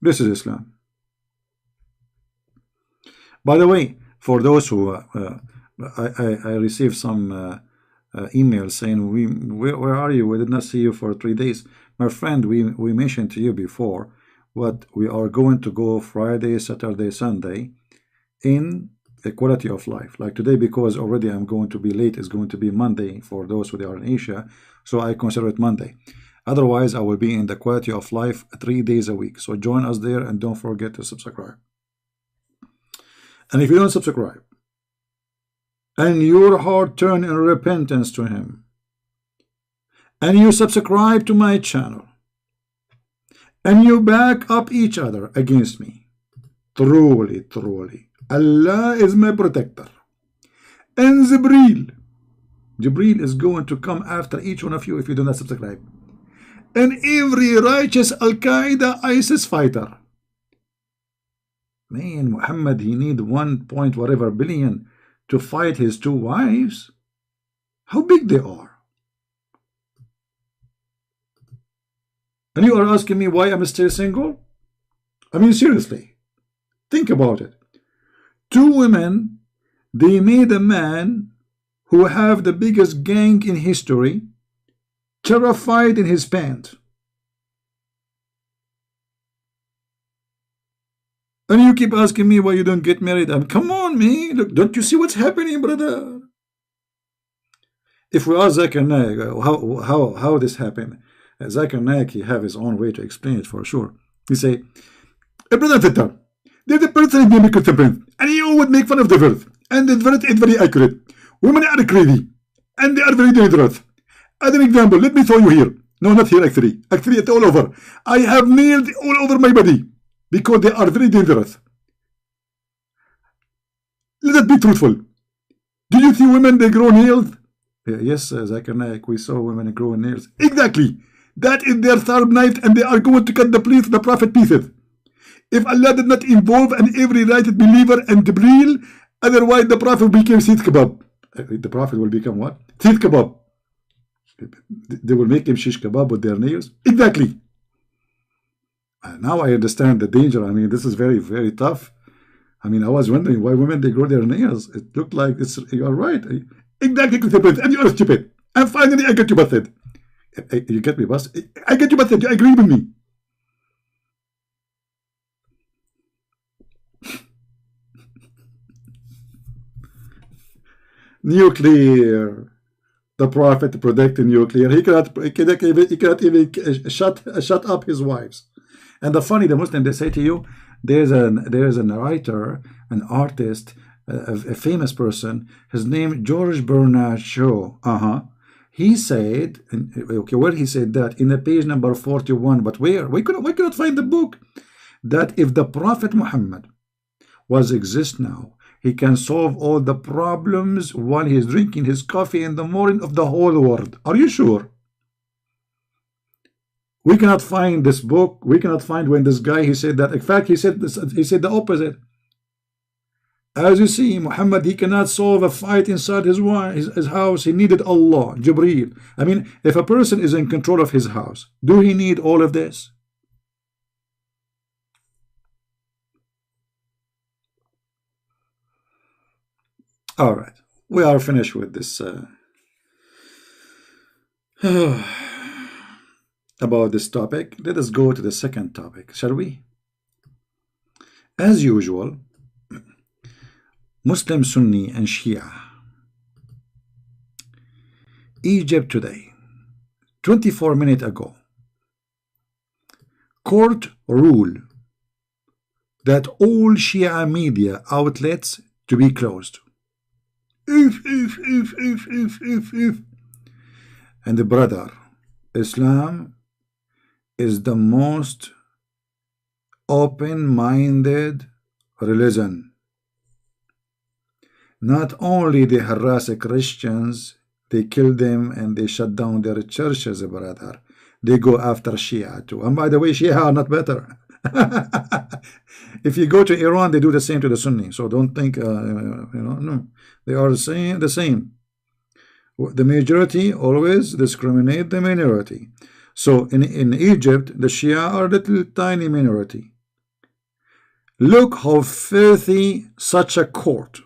This is Islam. By the way, for those who I received some emails saying, where are you? We did not see you for 3 days. My friend, we mentioned to you before what we are going to go Friday, Saturday, Sunday in equality of life. Like today, because already I'm going to be late, it's going to be Monday for those who are in Asia, so I consider it Monday. Otherwise, I will be in the quality of life 3 days a week. So join us there and don't forget to subscribe. And if you don't subscribe and your heart turn in repentance to Him, and you subscribe to my channel, and you back up each other against me, truly, truly, Allah is my protector. And Jibreel is going to come after each one of you if you do not subscribe. And every righteous Al-Qaeda ISIS fighter. Man, Muhammad, he need 1 point whatever billion to fight his 2 wives. How big they are. And you are asking me why I'm still single? I mean, seriously, think about it. 2 women, they made a man who have the biggest gang in history terrified in his pants. And you keep asking me why you don't get married. Come on, man. Look, don't you see what's happening, brother? If we ask Zakir Naik how this happened, Zakir Naik, he have his own way to explain it for sure. He say, brother Fitter, there's a person named Christian Prince, and he would make fun of the verse. And the verse is very accurate. Women are crazy, and they are very dangerous. As an example, let me show you here. No, not here, actually. Actually, it's all over. I have nails all over my body because they are very dangerous. Let us be truthful. Do you see women, they grow nails? Yes, Zakir Naik, we saw women grow nails. Exactly. That is their sharp knife, and they are going to cut the Prophet pieces. If Allah did not involve in every righteous believer and Jibreel, otherwise the Prophet became Seeth Kebab. The Prophet will become what? Seeth Kebab. They will make him shish kebab with their nails. Exactly. Now I understand the danger. I mean, this is very, very tough. I mean, I was wondering why women, they grow their nails. It looked like you are right. Exactly, and you are stupid. And finally, I get you busted. You get me busted? I get you busted. You agree with me? Nuclear. The Prophet protected nuclear. He cannot even shut up his wives. And the Muslim, they say to you, there is a writer, an artist, a famous person. His name George Bernard Shaw. He said, okay, where he said that in the page number 41. But where? We cannot find the book. That if the Prophet Muhammad was exist now, he can solve all the problems while he's drinking his coffee in the morning of the whole world. Are you sure? We cannot find this book. We cannot find when this guy, he said that. In fact, he said this, he said the opposite. As you see, Muhammad, he cannot solve a fight inside his house. He needed Allah, Jibreel. I mean, if a person is in control of his house, do he need all of this? All right, we are finished with this about this topic. Let us go to the second topic, shall we? As usual, Muslim, Sunni, and Shia. Egypt today, 24 minutes ago, court rule that all Shia media outlets to be closed. If. And the brother, Islam is the most open-minded religion. Not only they harass Christians, they kill them and they shut down their churches, brother. They go after Shia too. And by the way, Shia are not better. If you go to Iran, they do the same to the Sunni. So don't think, no. They are the same. The majority always discriminate the minority. So in Egypt, the Shia are little tiny minority. Look how filthy such a court.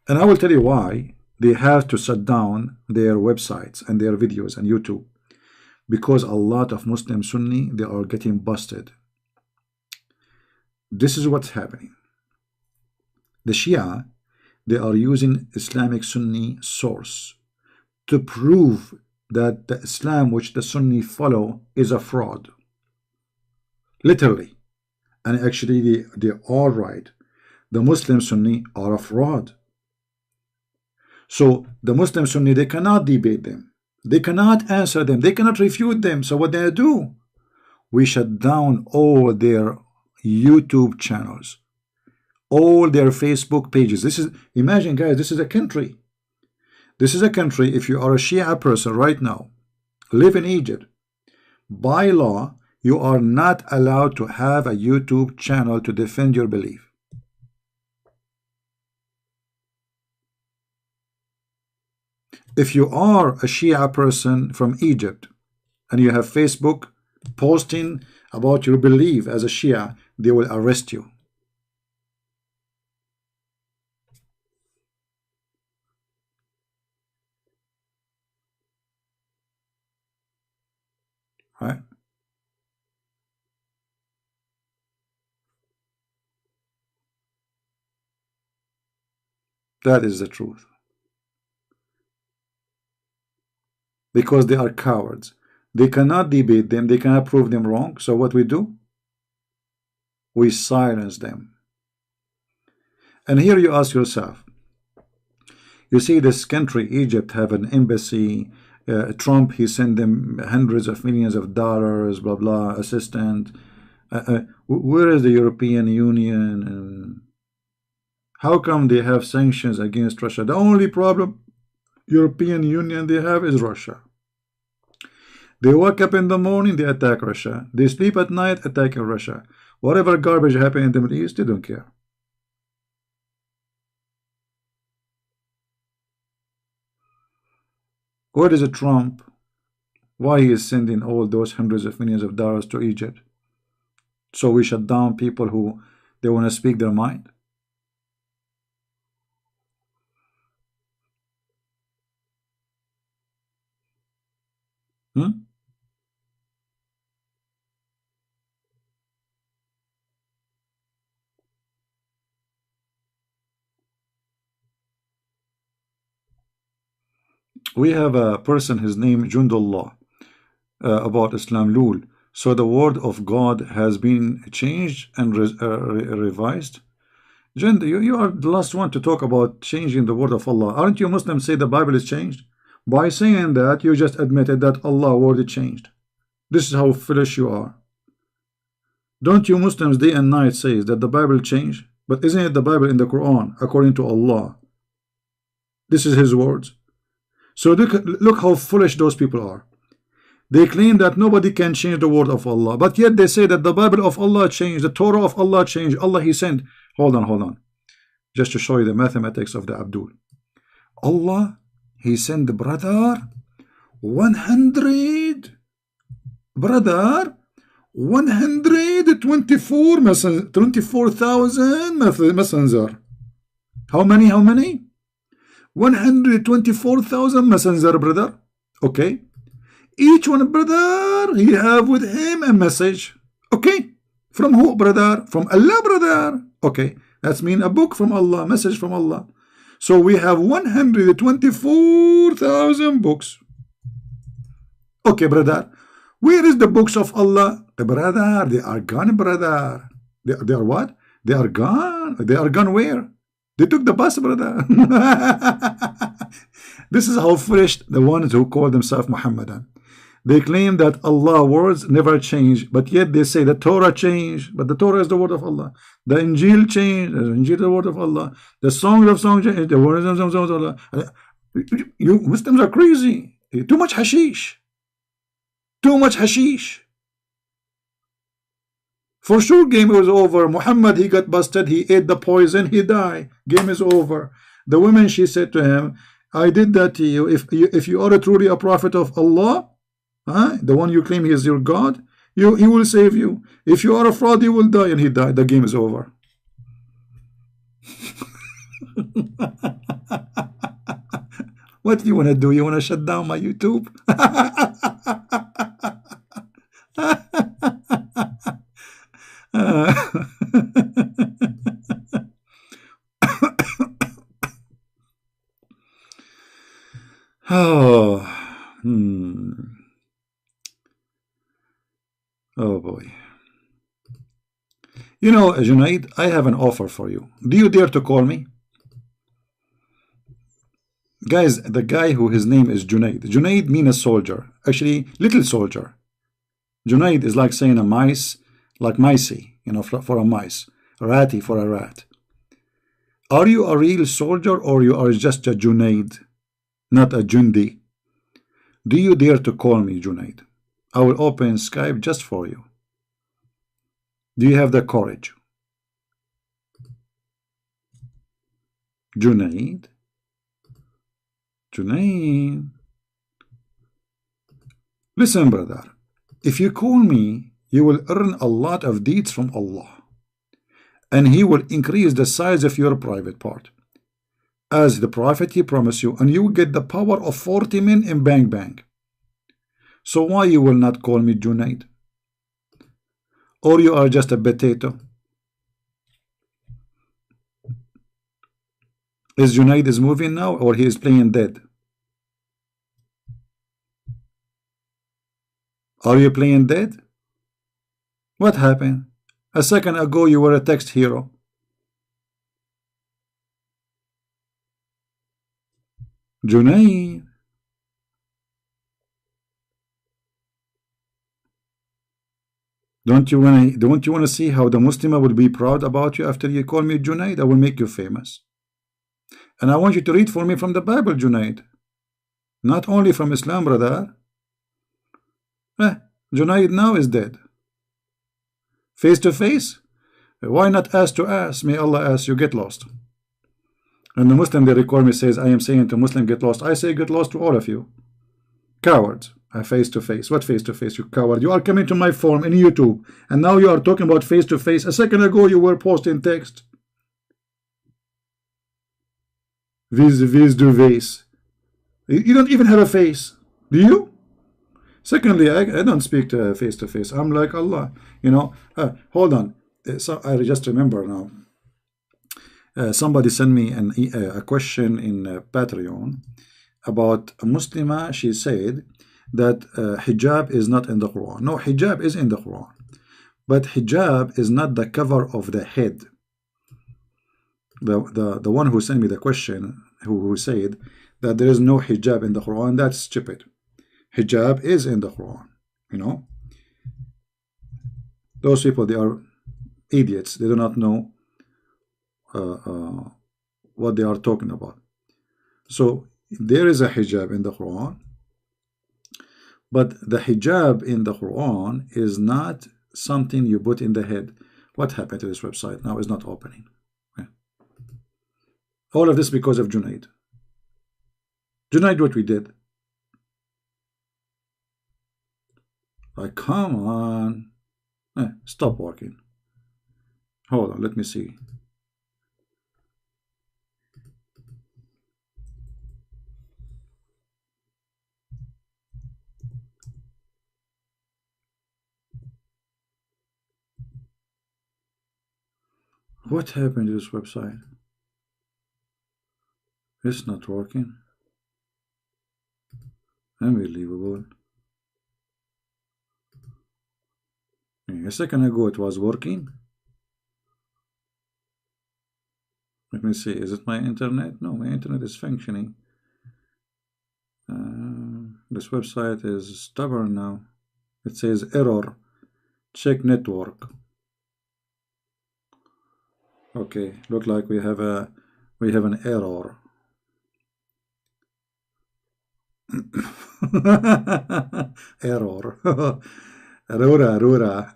And I will tell you why they have to shut down their websites and their videos and YouTube. Because a lot of Muslim Sunni, they are getting busted. This is what's happening. The Shia, they are using Islamic Sunni source to prove that the Islam which the Sunni follow is a fraud. Literally. And actually they are right. The Muslim Sunni are a fraud. So the Muslim Sunni, they cannot debate them. They cannot answer them. They cannot refute them. So what they do? We shut down all their YouTube channels, all their Facebook pages. This is, imagine guys, this is a country. This is a country. If you are a Shia person right now, live in Egypt, by law, you are not allowed to have a YouTube channel to defend your belief. If you are a Shia person from Egypt and you have Facebook posting about your belief as a Shia, they will arrest you. Right? That is the truth. Because they are cowards. They cannot debate them. They cannot prove them wrong. So what we do? We silence them. And here you ask yourself, you see this country, Egypt, have an embassy. Trump, he sent them hundreds of millions of dollars, blah, blah, assistant. Where is the European Union? How come they have sanctions against Russia? The only problem European Union they have is Russia. They wake up in the morning, they attack Russia. They sleep at night, attacking Russia. Whatever garbage happens in the Middle East, they don't care. Where is it Trump? Why he is sending all those hundreds of millions of dollars to Egypt? So we shut down people who they want to speak their mind? We have a person, his name Jundullah, about Islam Lul. So the word of God has been changed and revised. Jund, you are the last one to talk about changing the word of Allah. Aren't you Muslims say the Bible is changed? By saying that, you just admitted that Allah word is changed. This is how foolish you are. Don't you Muslims day and night say that the Bible changed? But isn't it the Bible in the Quran according to Allah? This is his words. So look how foolish those people are. They claim that nobody can change the word of Allah, but yet they say that the Bible of Allah changed, the Torah of Allah changed, Allah he sent. Hold on. Just to show you the mathematics of the Abdul. Allah, he sent the brother 100, brother 124,000 messenger. How many? 124,000 messenger, brother. Okay. Each one brother, he have with him a message. Okay. From who, brother? From Allah, brother. Okay. That's mean a book from Allah, message from Allah. So we have 124,000 books. Okay, brother. Where is the books of Allah? Brother, they are gone, brother. They are what? They are gone. They are gone where? They took the bus, brother. This is how foolish the ones who call themselves Muhammadan. They claim that Allah words never change, but yet they say the Torah changed, but the Torah is the word of Allah. The Injil changed, the Injil is the word of Allah. The songs of songs changed, the words of songs of Allah. You Muslims are crazy. Too much hashish. Too much hashish. For sure, game was over. Muhammad, he got busted. He ate the poison. He died. Game is over. The woman, she said to him, I did that to you. If you are truly a prophet of Allah, the one you claim he is your God, He will save you. If you are a fraud, you will die. And he died. The game is over. What do you want to do? You want to shut down my YouTube? Oh, oh boy. You know, Junaid, I have an offer for you. Do you dare to call me? Guys, the guy who his name is Junaid. Junaid means a soldier. Actually, little soldier. Junaid is like saying a mice, like micey, you know, for a mice. Ratty for a rat. Are you a real soldier or you are just a Junaid, not a Jundi? Do you dare to call me Junaid? I will open Skype just for you. Do you have the courage? Junaid? Junaid? Listen, brother. If you call me, you will earn a lot of deeds from Allah. And He will increase the size of your private part. As the Prophet He promised you, and you will get the power of 40 men in bang bang. So why you will not call me Junaid? Or you are just a potato? Is Junaid is moving now, or he is playing dead? Are you playing dead? What happened? A second ago you were a text hero. Junaid. Don't you want to see how the Muslim will be proud about you after you call me Junaid? I will make you famous. And I want you to read for me from the Bible, Junaid. Not only from Islam, brother. Junaid now is dead. Face to face? Why not ass to ass? May Allah ask you, get lost. And the Muslim, they record me, says, I am saying to Muslim, get lost. I say, get lost to all of you. Cowards. Face to face. What face to face, you coward? You are coming to my forum in YouTube, and now you are talking about face to face. A second ago, you were posting text. Vis du face. You don't even have a face. Do you? Secondly, I don't speak to face to face. I'm like Allah. You know, hold on. So I just remember now. Somebody sent me a question in Patreon about a Muslima. She said that hijab is not in the Quran. No, hijab is in the Quran. But hijab is not the cover of the head. The one who sent me the question, who said that there is no hijab in the Quran, that's stupid. Hijab is in the Quran, you know. Those people, they are idiots. They do not know what they are talking about. So there is a hijab in the Quran, but the hijab in the Quran is not something you put in the head. What happened to this website? Now it's not opening. All of this because of Junaid. Junaid, what we did. Like, come on. Stop working. Hold on, let me see. What happened to this website? It's not working. Unbelievable. A second ago it was working. Let me see, is it my internet? No, my internet is functioning. This website is stubborn now. It says error. Check network. Okay, look like we have an error. Error. Rura.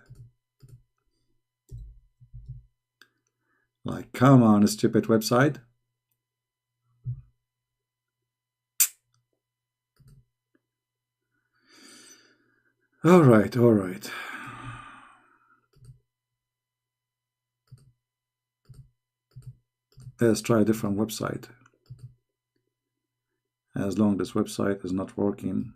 Like, come on, stupid website. All right. Let's try a different website. As long as this website is not working.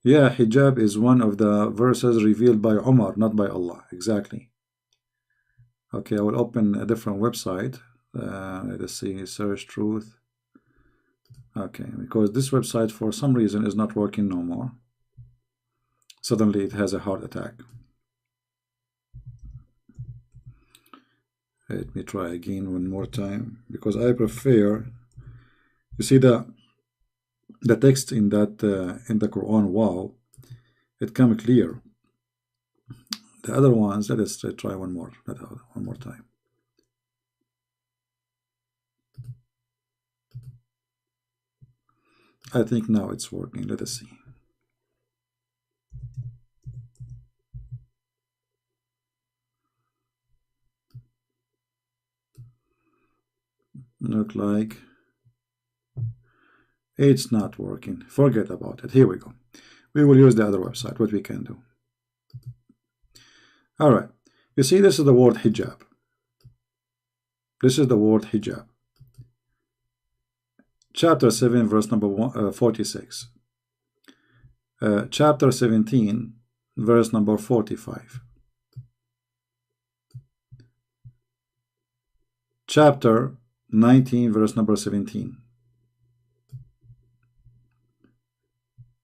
Yeah, hijab is one of the verses revealed by Umar, not by Allah. Exactly. Okay, I will open a different website. Let us see, search truth. Okay, because this website for some reason is not working no more. Suddenly it has a heart attack. Let me try again one more time, because I prefer, you see the text in that in the Quran, wow, it comes clear. The other ones, let us try one more time. I think now it's working. Let us see. Look like it's not working. Forget about it. Here we go. We will use the other website. What we can do. All right. You see, this is the word hijab. This is the word hijab. Chapter 7, verse number 46. Chapter 17, verse number 45. Chapter 19, verse number 17.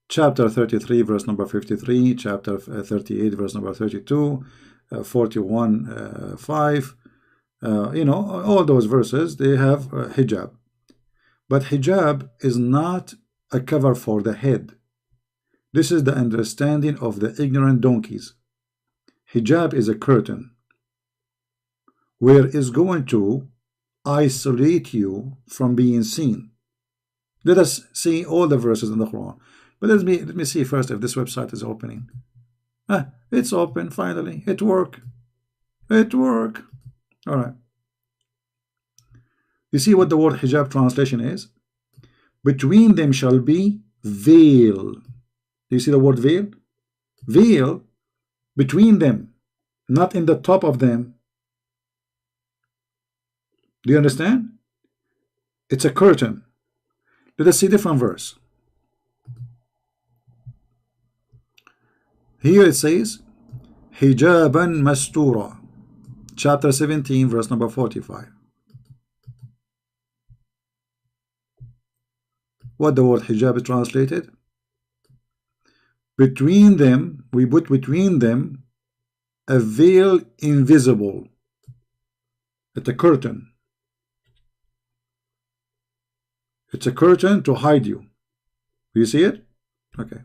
Chapter 33, verse number 53. Chapter 38, verse number 32. 41, 5. You know, all those verses, they have hijab. But hijab is not a cover for the head. This is the understanding of the ignorant donkeys. Hijab is a curtain where it's going to isolate you from being seen. Let us see all the verses in the Quran. But let me see first if this website is opening. It's open finally. It worked. It worked. All right. You see what the word hijab translation is? Between them shall be veil. Do you see the word veil? Veil between them, not in the top of them. Do you understand? It's a curtain. Let us see different verse. Here it says, hijaban mastura. Chapter 17, verse number 45. What the word hijab is translated? Between them, we put between them a veil invisible. It's a curtain. It's a curtain to hide you. Do you see it? Okay.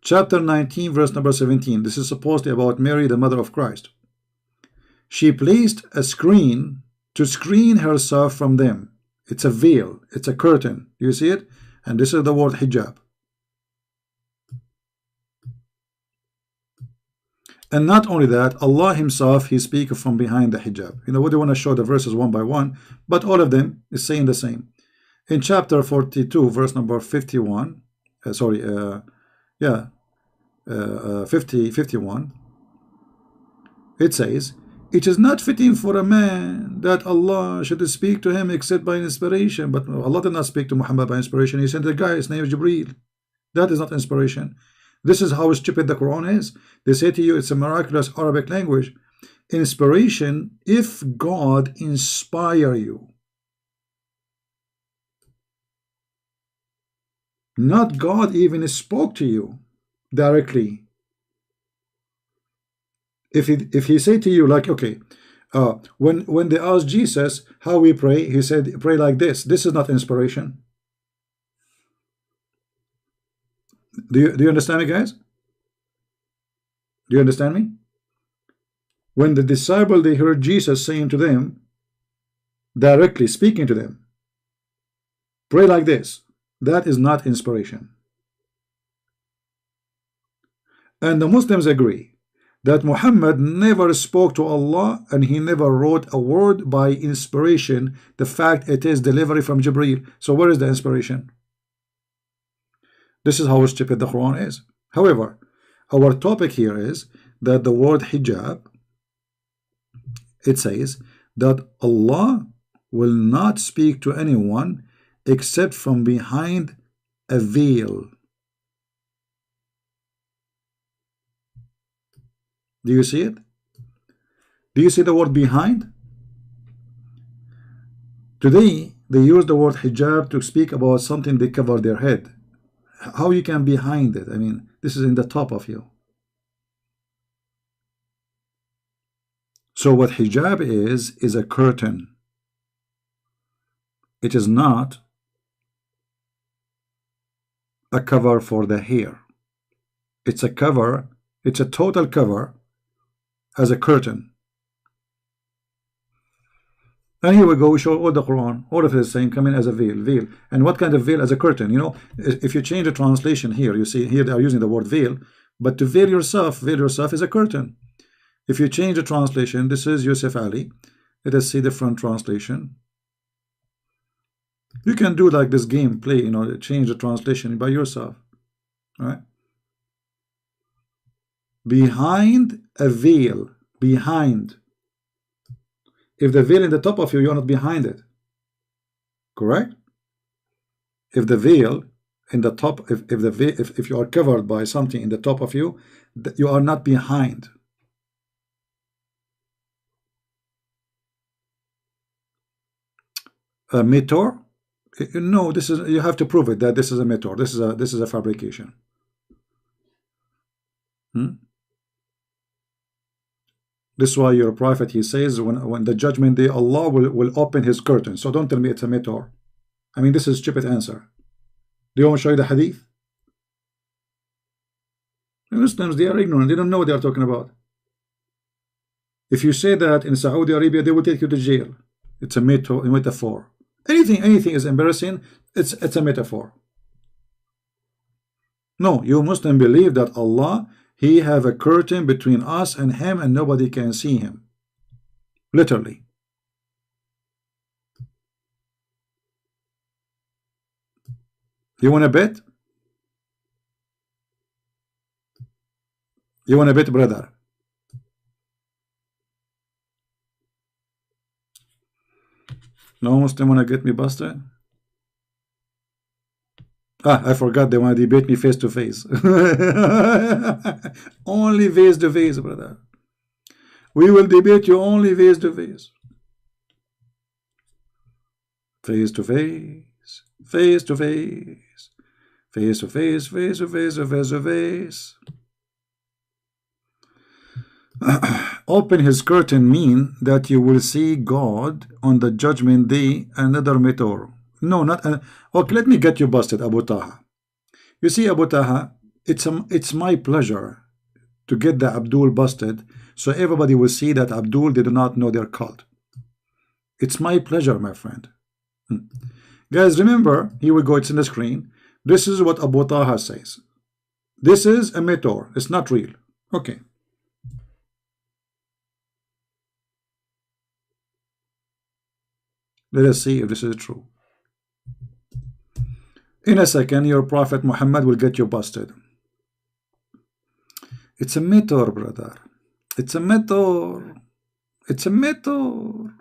Chapter 19, verse number 17. This is supposedly about Mary, the mother of Christ. She placed a screen to screen herself from them. It's a veil. It's a curtain. Do you see it? And this is the word hijab. And not only that, Allah himself, he speaks from behind the hijab. You know, we don't want to show the verses one by one, but all of them is saying the same. In chapter 42, verse number 51, 51, it says, it is not fitting for a man that Allah should speak to him except by inspiration. But Allah did not speak to Muhammad by inspiration. He sent a guy, his name is Jibreel. That is not inspiration. This is how stupid the Quran is. They say to you it's a miraculous Arabic language. Inspiration, if God inspire you. Not God even spoke to you directly. If he say to you like, okay, when they asked Jesus how we pray, he said pray like this. This is not inspiration. Do you understand me, guys? Do you understand me? When the disciple, they heard Jesus saying to them, directly speaking to them, pray like this, that is not inspiration. And the Muslims agree that Muhammad never spoke to Allah and he never wrote a word by inspiration. The fact it is delivery from Jibreel. So where is the inspiration? This is how stupid the Quran is. However, our topic here is that the word hijab, it says that Allah will not speak to anyone except from behind a veil. Do you see it? Do you see the word behind? Today, they use the word hijab to speak about something they cover their head. How you can behind it? I mean, this is in the top of you. So what hijab is a curtain. It is not a cover for the hair. It's a cover, it's a total cover as a curtain. And here we go, we show all the Quran, all of it is saying come in as a veil. And what kind of veil? As a curtain. You know, if you change the translation here, you see here they are using the word veil, but to veil yourself is a curtain. If you change the translation, this is Yusuf Ali. Let us see the front translation. You can do like this game play, you know, change the translation by yourself. All right. Behind a veil. Behind. If the veil in the top of you, you're not behind it. Correct? If the veil in the top, if you are covered by something in the top of you, you are not behind. A meteor? No, this is, you have to prove it that this is a meteor. This is a fabrication. This is why your prophet, he says, when the judgment day, Allah will open his curtain. So don't tell me it's a meteor. I mean, this is a stupid answer. Do you want to show you the hadith? The Muslims, they are ignorant. They don't know what they are talking about. If you say that in Saudi Arabia, they will take you to jail. It's a metaphor. Anything is embarrassing, it's a metaphor. No, you Muslim believe that Allah, He have a curtain between us and Him and nobody can see Him. Literally. You want to bet? You want to bet, brother? No Muslim want to get me busted? I forgot they want to debate me face to face. Only face to face, brother. We will debate you only face to face. Face to face. Face to face. Face to face. Face to face. Face to face. Open his curtain mean that you will see God on the judgment day, another meteor. No, not okay, let me get you busted, Abu Taha. You see, Abu Taha, it's my pleasure to get the Abdul busted so everybody will see that Abdul did not know their cult. It's my pleasure, my friend. Guys, remember, here we go, it's in the screen. This is what Abu Taha says. This is a meteor, it's not real. Okay. Let us see if this is true. In a second, your Prophet Muhammad will get you busted. It's a meteor, brother. It's a meteor. It's a meteor.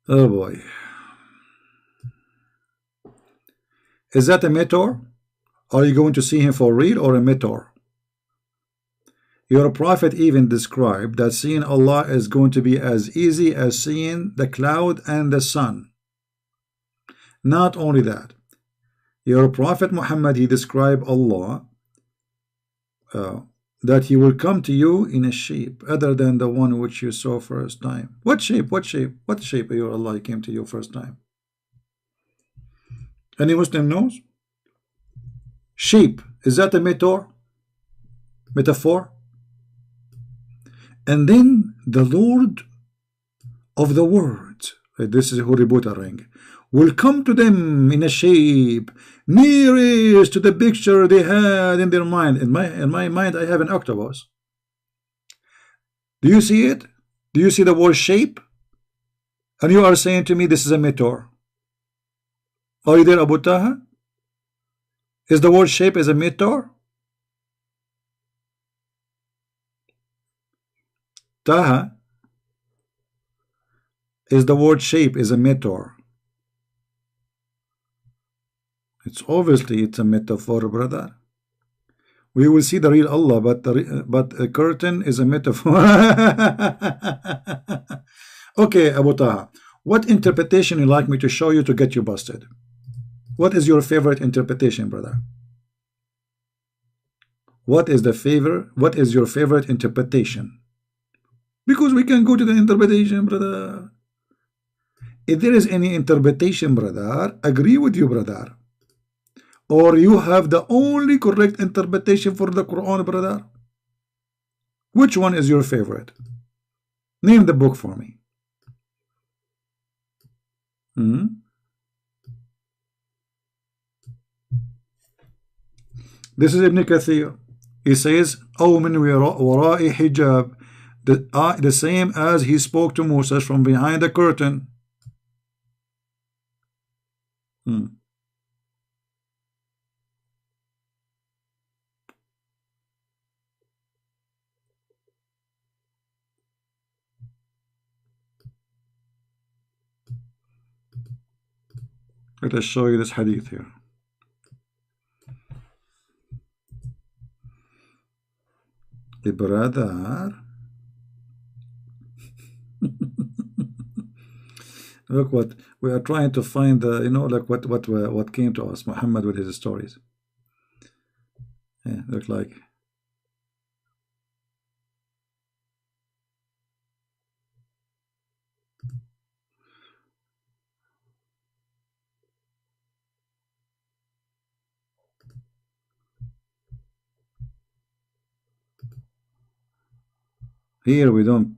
Oh boy. Is that a meteor? Are you going to see him for real or a meteor? Your prophet even described that seeing Allah is going to be as easy as seeing the cloud and the sun. Not only that, your prophet Muhammad, he described Allah that he will come to you in a shape other than the one which you saw first time. What shape? What shape? What shape your Allah came to you first time? Any Muslim knows? Shape, is that a meteor? Metaphor? And then the Lord of the world, this is Huributa ring, will come to them in a shape nearest to the picture they had in their mind. In my mind, I have an octopus. Do you see it? Do you see the word shape? And you are saying to me this is a meteor. Are you there, Abu Taha? Is the word shape as a meteor? Taha, is the word shape is a meteor? It's obviously it's a metaphor, brother. We will see the real Allah, but a curtain is a metaphor. Okay, Abu Taha, what interpretation you like me to show you to get you busted? What is your favorite interpretation, brother? What is your favorite interpretation? Because we can go to the interpretation, brother. If there is any interpretation, brother, agree with you, brother. Or you have the only correct interpretation for the Quran, brother. Which one is your favorite? Name the book for me. This is Ibn Kathir. He says, "Oh, min wara'i hijab," the same as he spoke to Moses from behind the curtain. Let us show you this hadith here. Brother, look what we are trying to find. Like what came to us, Muhammad with his stories. Yeah, look like. Here we don't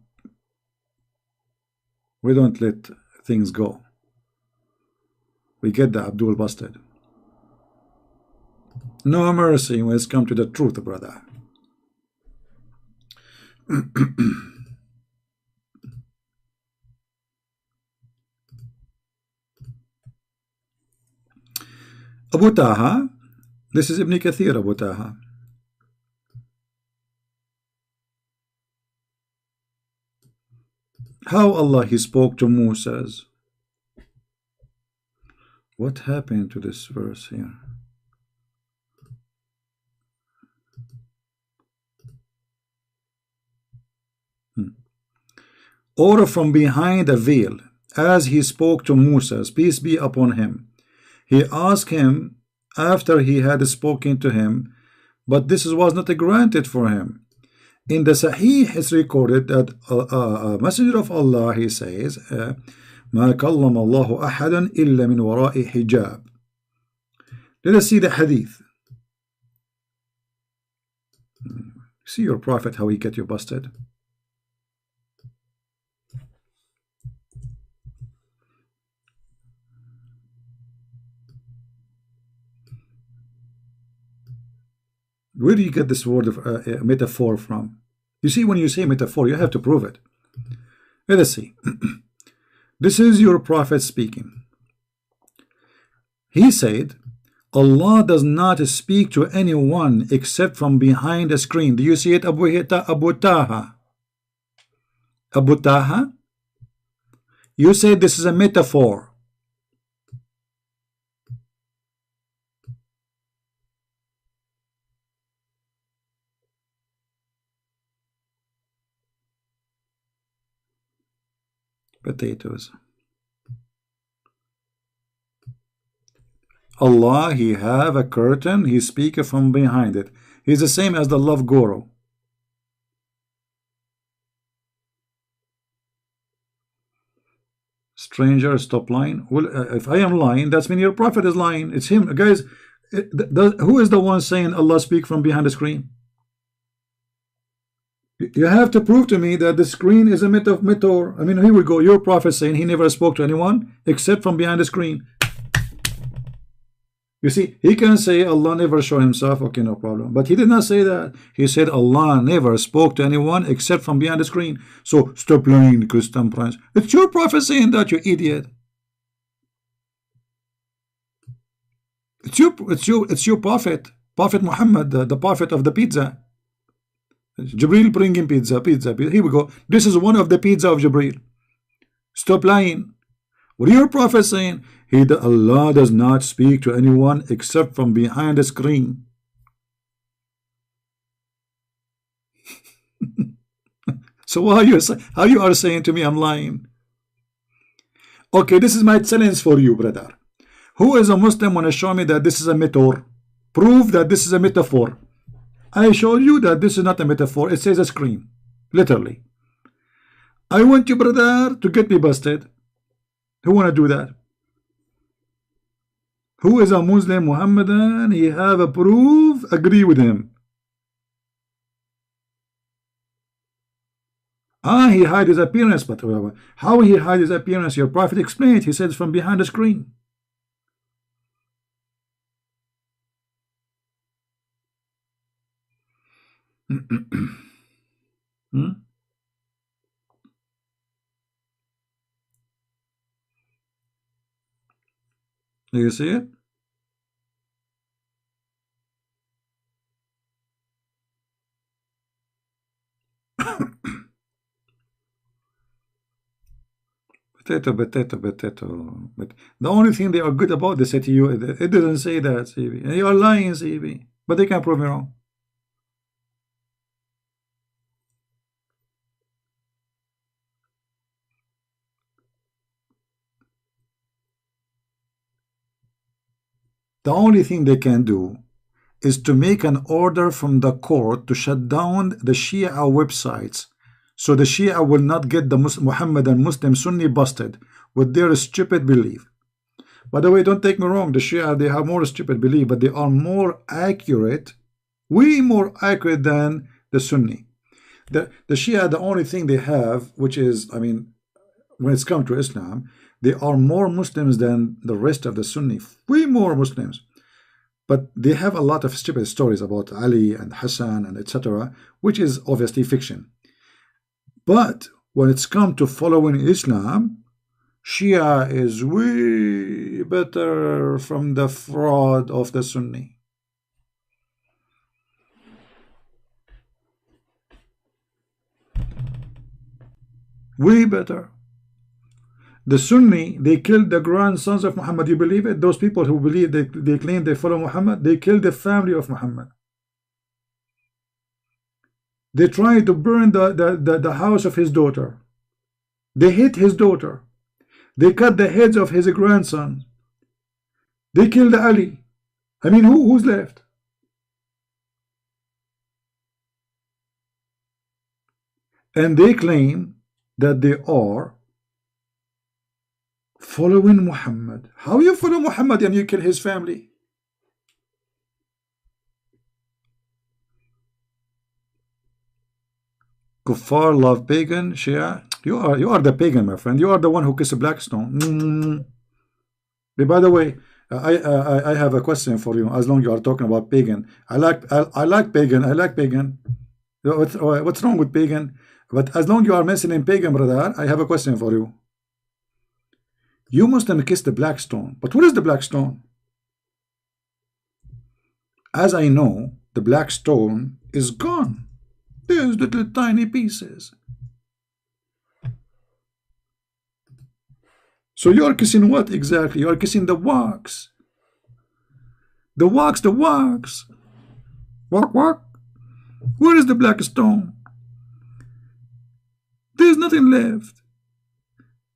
let things go. We get the Abdul busted. No mercy when it's come to the truth, brother. Abu Taha, this is Ibn Kathir, Abu Taha. How Allah he spoke to Moses. What happened to this verse here? Or from behind a veil, as he spoke to Moses, peace be upon him. He asked him after he had spoken to him, but this was not granted for him. In the Sahih is recorded that a messenger of Allah, he says, ما كلم الله أحدا إلا من وراء حجاب. Let us see the hadith. See your prophet, how he get you busted. Where do you get this word of metaphor from? You see, when you say metaphor, you have to prove it. Let us see. This is your prophet speaking. He said, Allah does not speak to anyone except from behind a screen. Do you see it, Abu Taha? Abu Taha? You said this is a metaphor. Potatoes. Allah, he have a curtain, he speak from behind it. He's the same as the love guru. Stranger, stop lying. Well, if I am lying, that's mean your prophet is lying. It's him. Guys, who is the one saying Allah speak from behind the screen? You have to prove to me that the screen is a myth of meteor. I mean, here we go. Your prophet saying he never spoke to anyone except from behind the screen. You see, he can say Allah never showed himself. Okay, no problem. But he did not say that. He said Allah never spoke to anyone except from behind the screen. So stop lying, Christian Prince. It's your prophet saying that, you idiot. It's your prophet. Prophet Muhammad, the prophet of the pizza. Jibril bringing pizza. Here we go. This is one of the pizza of Jibril. Stop lying. What are your prophet saying? Allah does not speak to anyone except from behind the screen. So how you are saying to me I'm lying? Okay, this is my challenge for you, brother. Who is a Muslim want to show me that this is a meteor? Prove that this is a metaphor. I showed you that this is not a metaphor. It says a screen, literally. I want you, brother, to get me busted. Who want to do that? Who is a Muslim Muhammadan? He have a proof. Agree with him. He hide his appearance, but how he hide his appearance? Your prophet explained. He said from behind the screen. Do you see it? Potato. But the only thing they are good about, they say to you, it doesn't say that, CB. And you are lying, CB. But they can prove me wrong. The only thing they can do is to make an order from the court to shut down the Shia websites, so the Shia will not get the Muhammadan Muslim Sunni busted with their stupid belief. By the way, don't take me wrong, the Shia, they have more stupid belief, but they are more accurate, way more accurate than the Sunni. The Shia, the only thing they have, which is, I mean, when it's come to Islam, they are more Muslims than the rest of the Sunni, way more Muslims. But they have a lot of stupid stories about Ali and Hassan and etc., which is obviously fiction. But when it's come to following Islam, Shia is way better from the fraud of the Sunni. Way better. The Sunni, they killed the grandsons of Muhammad. You believe it? Those people who believe, they claim they follow Muhammad, they killed the family of Muhammad. They tried to burn the house of his daughter. They hit his daughter. They cut the heads of his grandson. They killed Ali. I mean, who's left? And they claim that they are following Muhammad. How you follow Muhammad and you kill his family? Kuffar love pagan, Shia. You are the pagan, my friend. You are the one who kissed Blackstone. By the way, I have a question for you. As long as you are talking about pagan, I like pagan. I like pagan. What's wrong with pagan? But as long as you are mentioning pagan, brother, I have a question for you. You must have kissed the black stone. But what is the black stone? As I know, the black stone is gone. There's little tiny pieces. So you are kissing what exactly? You are kissing the wax. The wax. Walk. Where is the black stone? There's nothing left.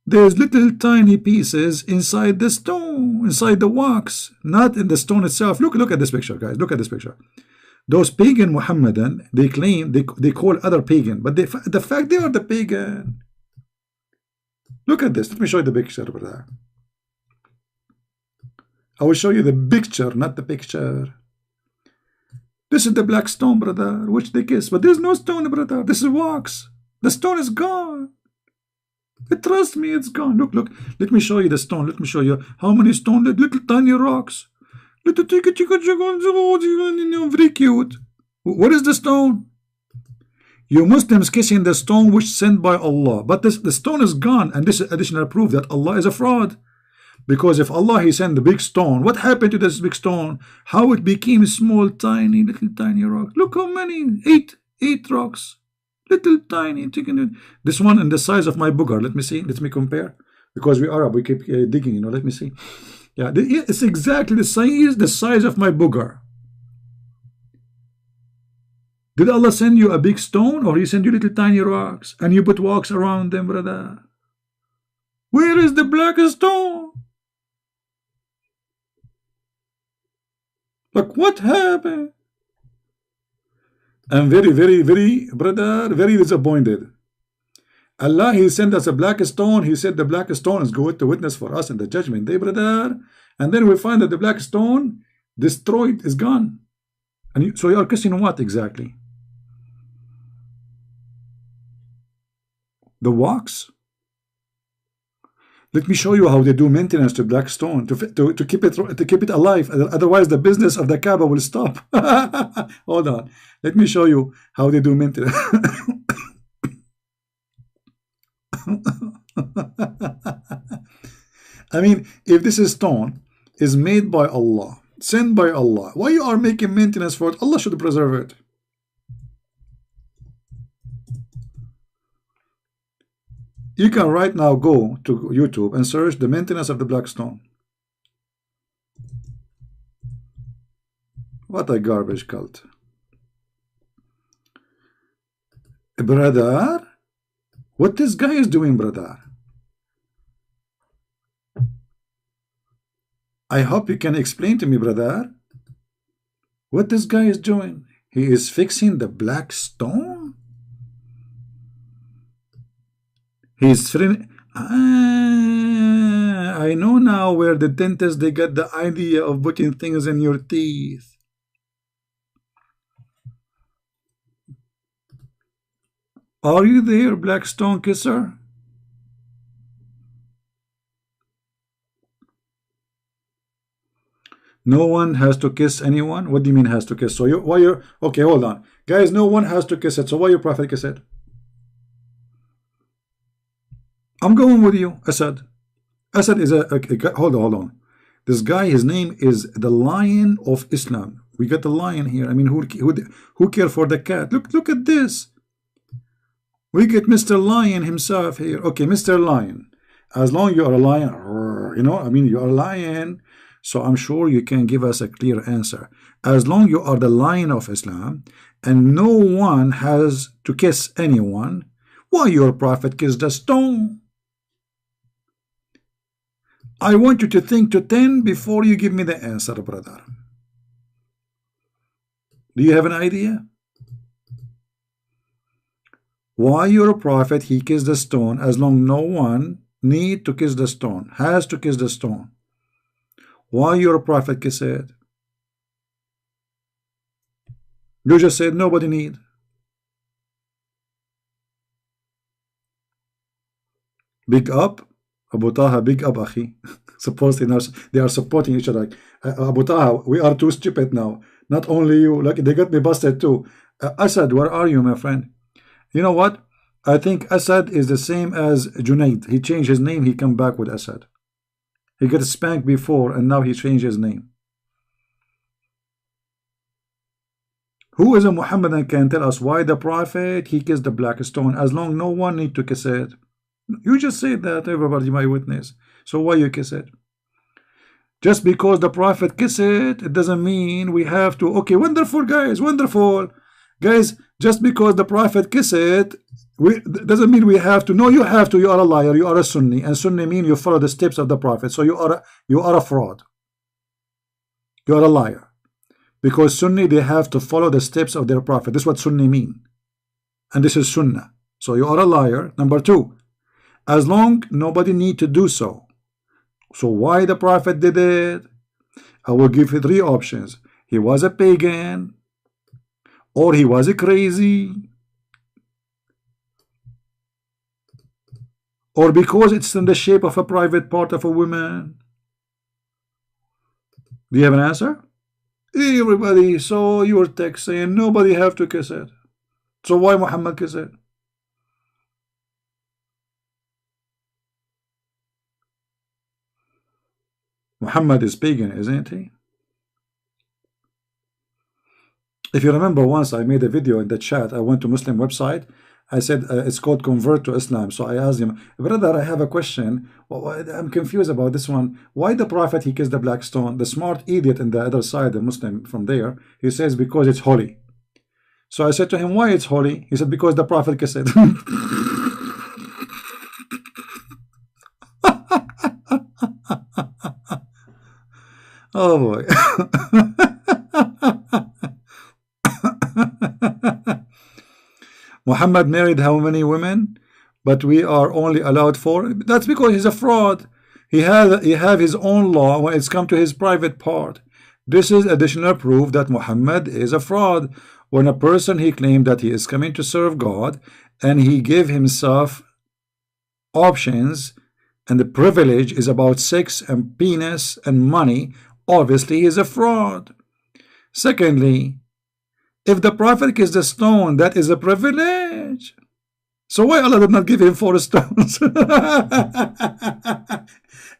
There's little tiny pieces inside the stone, inside the wax, not in the stone itself. Look at this picture, guys. Look at this picture. Those pagan Muhammadan, they claim, they call other pagan, but the fact they are the pagan. Look at this. Let me show you the picture, brother. I will show you the picture, not the picture. This this is the black stone, brother, which they kiss. But there's no stone, brother. This is wax. The stone is gone. Trust me, it's gone. Look, look. Let me show you the stone. Let me show you how many stones, little tiny rocks. Little very cute. What is the stone? You Muslims kissing the stone which sent by Allah. But the stone is gone. And this is additional proof that Allah is a fraud. Because if Allah, he sent the big stone, what happened to this big stone? How it became small, tiny, little tiny rock. Look how many. Eight rocks. Little tiny. This one in the size of my booger. Let me see. Let me compare. Because we Arab, we keep digging, you know. Let me see. Yeah, it's exactly the size of my booger. Did Allah send you a big stone, or he send you little tiny rocks and you put rocks around them, brother? Where is the black stone? Like, what happened? I'm very, brother, very disappointed. Allah, he sent us a black stone. He said the black stone is going to witness for us in the judgment day, brother. And then we find that the black stone destroyed, is gone. And so you are kissing what exactly? The wax? Let me show you how they do maintenance to black stone to keep it alive. Otherwise, the business of the Kaaba will stop. Hold on. Let me show you how they do maintenance. I mean, if this stone is made by Allah, sent by Allah, why you are making maintenance for it? Allah should preserve it. You can right now go to YouTube and search the maintenance of the black stone. What a garbage cult. Brother, what this guy is doing, brother? I hope you can explain to me, brother, what this guy is doing. He is fixing the black stone. He's I know now where the dentist, they got the idea of putting things in your teeth. Are you there, black stone kisser? No one has to kiss anyone? What do you mean has to kiss? So why you're okay, hold on. Guys, no one has to kiss it. So why your prophet kiss it? I'm going with you, Asad. Asad is hold on. This guy, his name is the Lion of Islam. We got the lion here. I mean, who care for the cat? Look at this. We get Mr. Lion himself here. Okay, Mr. Lion. As long as you are a lion, you know, I mean, you are a lion. So I'm sure you can give us a clear answer. As long as you are the Lion of Islam and no one has to kiss anyone, why your prophet kissed the stone? I want you to think to 10 before you give me the answer, brother. Do you have an idea? Why your prophet, he kissed the stone as long no one need to kiss the stone, has to kiss the stone. Why your prophet kiss it? You just said nobody need. Big up. Abu Taha, big up, Akhi. Supposedly they are supporting each other. Abu Taha, we are too stupid now. Not only you, like they got me busted too. Asad, where are you, my friend? You know what? I think Asad is the same as Junaid. He changed his name, he come back with Asad. He got spanked before and now he changed his name. Who is a Muhammadan can tell us why the prophet, he kissed the black stone as long no one need to kiss it? You just said that everybody my witness. So why you kiss it? Just because the prophet kiss it, it doesn't mean we have to. Okay, wonderful, guys, wonderful. Guys, just because the prophet kiss it, doesn't mean we have to. No, you have to. You are a liar. You are a Sunni. And Sunni mean you follow the steps of the prophet. So you are a fraud. You are a liar. Because Sunni, they have to follow the steps of their prophet. This is what Sunni mean. And this is Sunnah. So you are a liar. Number two, as long nobody need to do so. So why the prophet did it? I will give you three options. He was a pagan. or he was crazy, or because it's in the shape of a private part of a woman? Do you have an answer? Everybody saw your text saying nobody have to kiss it. So why Muhammad kiss it? Muhammad is pagan, isn't he? If you remember, once I made a video in the chat, I went to Muslim website. I said it's called Convert to Islam. So I asked him, brother, I have a question. Well, I'm confused about this one. Why the Prophet he kissed the black stone? The smart idiot in the other side, the Muslim from there, he says because it's holy. So I said to him, why it's holy? He said because the Prophet kissed it. Oh boy. Muhammad married how many women? But we are only allowed 4. That's because he's a fraud. He have his own law when it's come to his private part. This is additional proof that Muhammad is a fraud. When a person he claimed that he is coming to serve God, and he gave himself options, and the privilege is about sex and penis and money, obviously he is a fraud. Secondly, if the Prophet kissed the stone, that is a privilege. So why Allah did not give him 4 stones?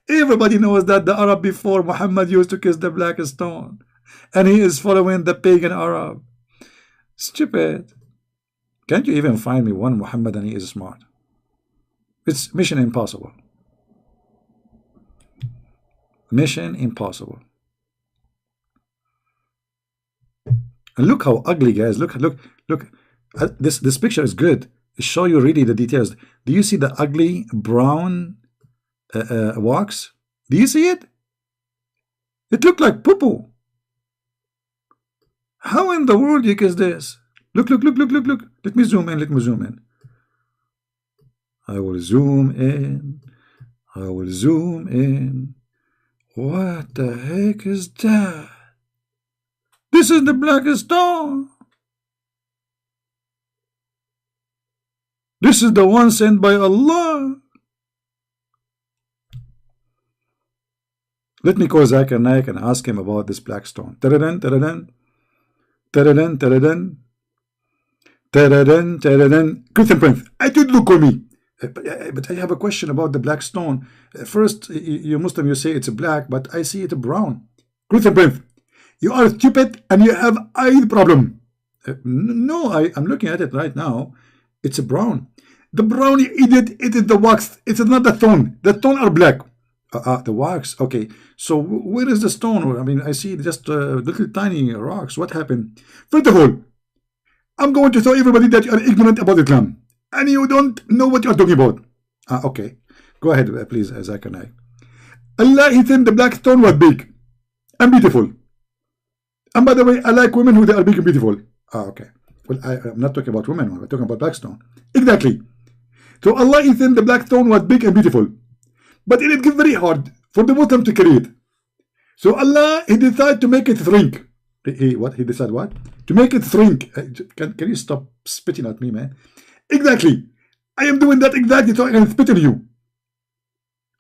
Everybody knows that the Arab before Muhammad used to kiss the black stone, and he is following the pagan Arab. Stupid. Can't you even find me one Muhammadan he is smart? It's mission impossible. Mission impossible. And look how ugly, guys. Look. This picture is good. It show you really the details. Do you see the ugly brown wax? Do you see it? It looked like poo-poo. How in the world you kiss this? Look. Let me zoom in. I will zoom in. What the heck is that? This is the black stone. This is the one sent by Allah. Let me call Zakir Naik and ask him about this black stone. Christian Prince, I did look on me. But I have a question about the black stone. First, you Muslim, you say it's black, but I see it brown. Christian Prince, you are stupid and you have eye problem. No, I'm looking at it right now. It's brown. The brown, you idiot, it is the wax. It's not the stone. The stone are black. The wax. Okay. So where is the stone? I mean, I see just little tiny rocks. What happened? First of all, I'm going to tell everybody that you are ignorant about Islam and you don't know what you are talking about. Okay. Go ahead, please, Zakir Naik. Allah, he said the black stone was big and beautiful. And by the way, I like women who they are big and beautiful. Okay. Well, I'm not talking about women. I'm talking about black stone. Exactly. So Allah is saying the black stone was big and beautiful. But it is very hard for the Muslim to carry it. So Allah, he decided to make it shrink. What? He decided what? To make it shrink. Can you stop spitting at me, man? Exactly. I am doing that exactly so I can spit on you.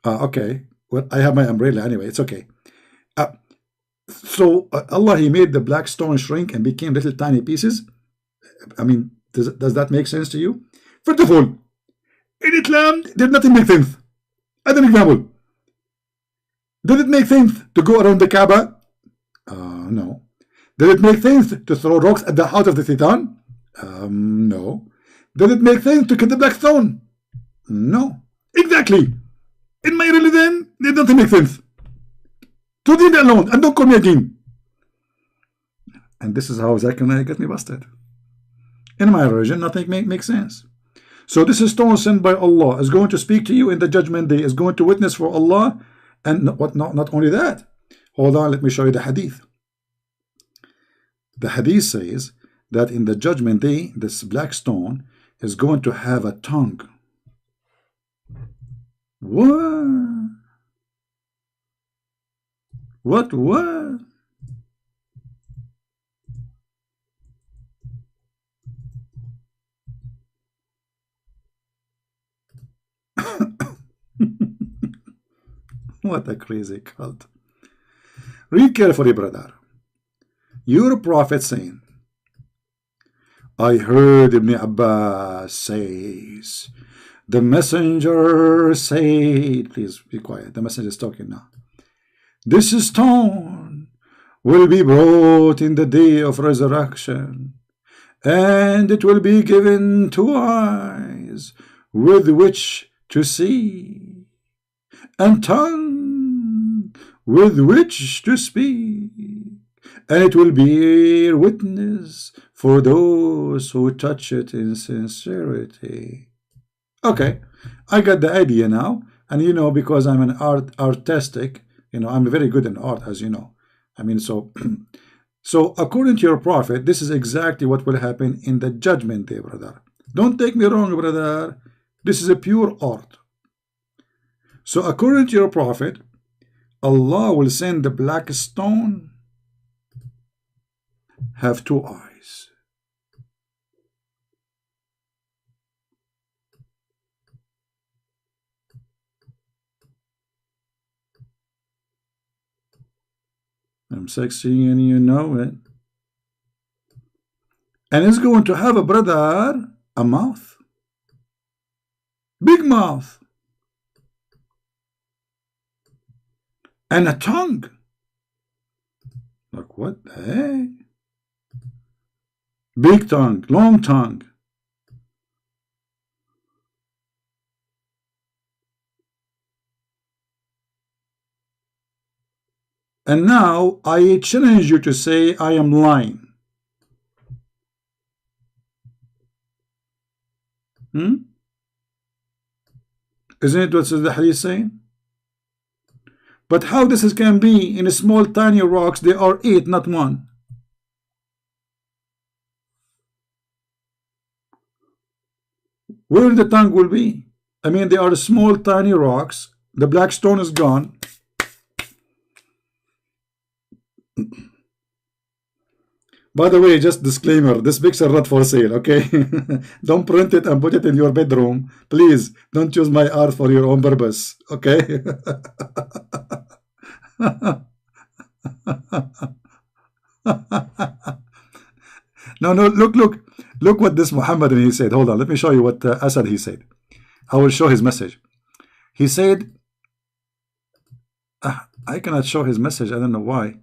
Okay. Well, I have my umbrella anyway. It's okay. So Allah, he made the black stone shrink and became little tiny pieces. I mean, does that make sense to you? First of all, in Islam, there's nothing makes sense. As an example, does it make sense to go around the Kaaba? No. Does it make sense to throw rocks at the house of the Satan? No. Does it make sense to kill the black stone? No. Exactly. In my religion, it doesn't make sense. So leave me alone and don't call me again. And this is how Zakir Naik get me busted. In my religion, nothing makes sense. So this is stone sent by Allah, is going to speak to you in the judgment day, is going to witness for Allah. And not only that. Hold on, let me show you the hadith. The hadith says that in the judgment day, this black stone is going to have a tongue. What? What? What a crazy cult. Read carefully, brother. Your prophet saying, I heard Ibn Abbas says, the messenger said, please be quiet, the messenger is talking now. This stone will be brought in the day of resurrection, and it will be given 2 eyes with which to see, and tongue with which to speak, and it will bear witness for those who touch it in sincerity. Okay, I got the idea now, and you know, because I'm an artistic, you know, I'm very good in art, as you know. I mean, so according to your prophet, this is exactly what will happen in the judgment day, brother. Don't take me wrong, brother. This is a pure art. So according to your prophet, Allah will send the black stone, have 2 eyes. I'm sexy and you know it. And it's going to have a brother, a mouth. Big mouth. And a tongue. Like what the heck? Big tongue, long tongue. And now I challenge you to say I am lying. Isn't it what the hadith saying? But how this can be in small tiny rocks? They are 8, not 1. Where the tongue will be? I mean, they are small tiny rocks. The black stone is gone. By the way, just disclaimer, this picture not for sale, okay? Don't print it and put it in your bedroom. Please, don't use my art for your own purpose, okay? No, look what this Muhammadan he said. Hold on, let me show you what Asad he said. I will show his message. He said, I cannot show his message, I don't know why.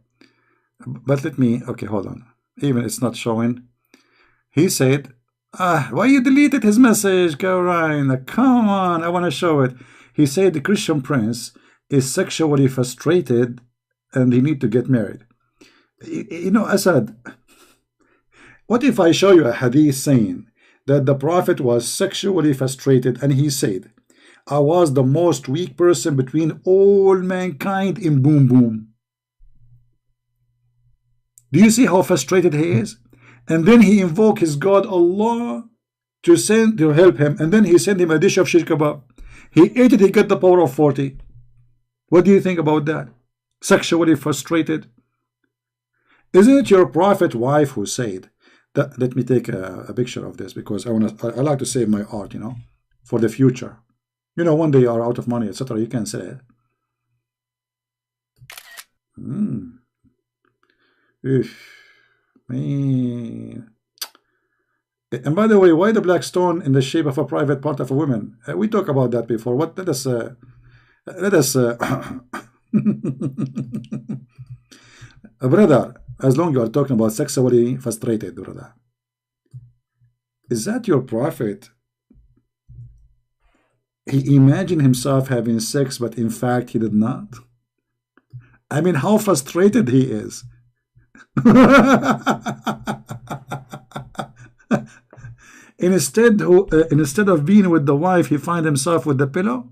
But let me, okay, hold on. Even it's not showing. He said, why you deleted his message, Caroline? Come on, I want to show it. He said the Christian prince is sexually frustrated and he need to get married. You know, Asad, what if I show you a hadith saying that the prophet was sexually frustrated and he said, I was the most weak person between all mankind in boom boom. Do you see how frustrated he is? And then he invoked his God Allah to help him, and then he sent him a dish of shish kebab. He ate it, he got the power of 40. What do you think about that? Sexually frustrated. Isn't it your prophet wife who said that? Let me take a picture of this because I like to save my art, you know, for the future. You know, one day you are out of money, etc. You can say it. Man. And by the way, why the black stone in the shape of a private part of a woman? We talked about that before. What? Let us brother, as long as you are talking about sexually frustrated, brother, is that your prophet? He imagined himself having sex, but in fact he did not. I mean, how frustrated he is. Instead of being with the wife, he find himself with the pillow.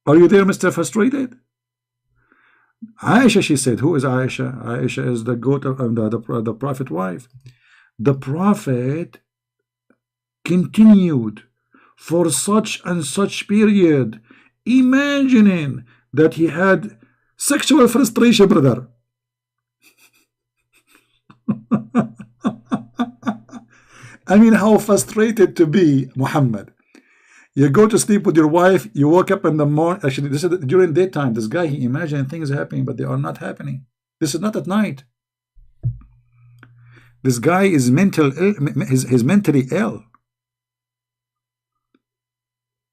Are you there, Mr. Frustrated? Aisha, she said. Who is Aisha? Aisha is the goat of the prophet wife. The prophet continued for such and such period, imagining that he had sexual frustration, brother. I mean, how frustrated to be, Muhammad. You go to sleep with your wife, you wake up in the morning. Actually, this is during daytime. This guy, he imagined things happening, but they are not happening. This is not at night. This guy is he's mentally ill.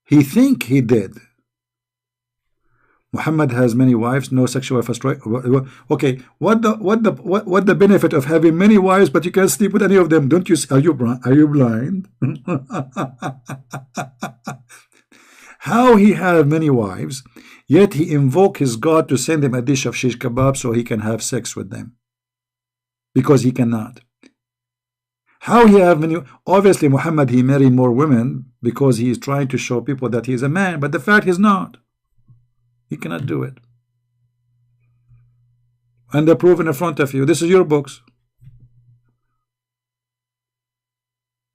He think he did. Muhammad has many wives, no sexual frustration. Okay, what the benefit of having many wives, but you can't sleep with any of them? Don't you? Are you blind? How he have many wives, yet he invoke his God to send him a dish of shish kebab so he can have sex with them, because he cannot. How he have many? Obviously, Muhammad, he marry more women because he is trying to show people that he is a man, but the fact he's not. He cannot do it. And the proof in front of you. This is your books.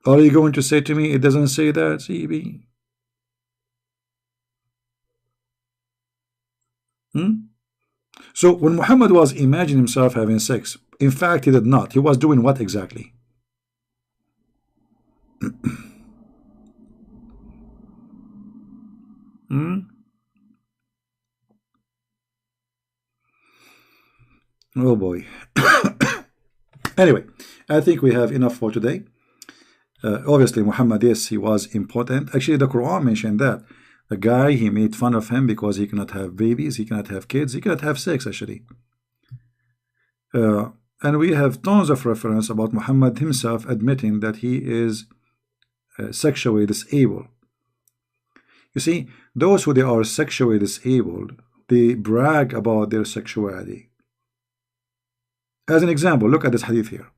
Are you going to say to me, it doesn't say that, CB? So when Muhammad was imagining himself having sex, in fact, he did not. He was doing what exactly? Oh boy. Anyway, I think we have enough for today. Obviously, Muhammad, yes, he was important. Actually, the Quran mentioned that. A guy, he made fun of him because he cannot have babies, he cannot have kids, he cannot have sex, actually. And we have tons of reference about Muhammad himself admitting that he is sexually disabled. You see, those who they are sexually disabled, they brag about their sexuality. As an example, look at this hadith here.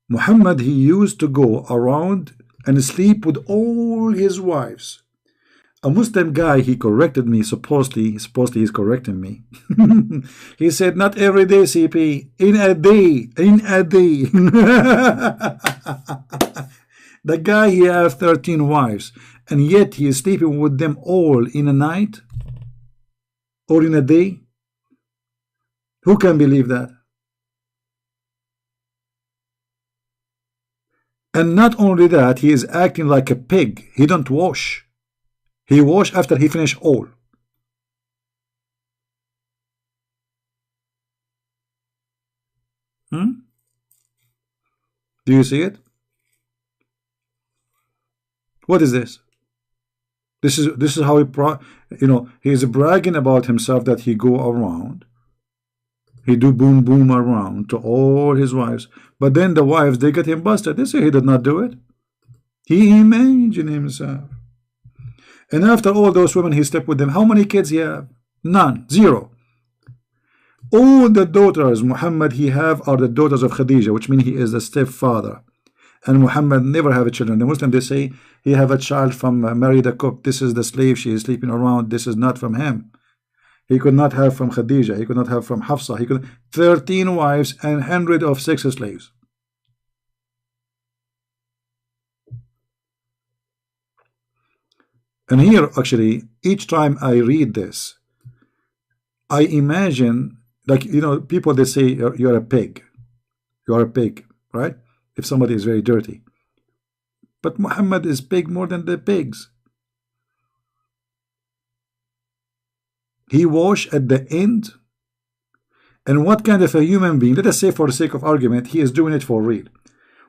Muhammad, he used to go around and sleep with all his wives. A Muslim guy, he corrected me, supposedly he's correcting me. He said, not every day, CP, in a day. The guy, he has 13 wives, and yet he is sleeping with them all in a night or in a day. Who can believe that? And not only that, he is acting like a pig. He don't wash. He wash after he finish all. Do you see it? What is this? This is how he is bragging about himself that he go around. He do boom boom around to all his wives. But then the wives, they get him busted. They say he did not do it. He imagined himself. And after all those women, he slept with them. How many kids he have? None. Zero. All the daughters Muhammad he have are the daughters of Khadija, which means he is the stepfather. And Muhammad never have a children. The Muslim, they say he have a child from Mary the cook. This is the slave she is sleeping around. This is not from him. He could not have from Khadija. He could not have from Hafsa. He could 13 wives and 100 of sex slaves. And here, actually, each time I read this, I imagine, like, people, they say you're a pig. You are a pig, right? If somebody is very dirty. But Muhammad is pig more than the pigs. He wash at the end. And what kind of a human being, let us say for the sake of argument, he is doing it for real.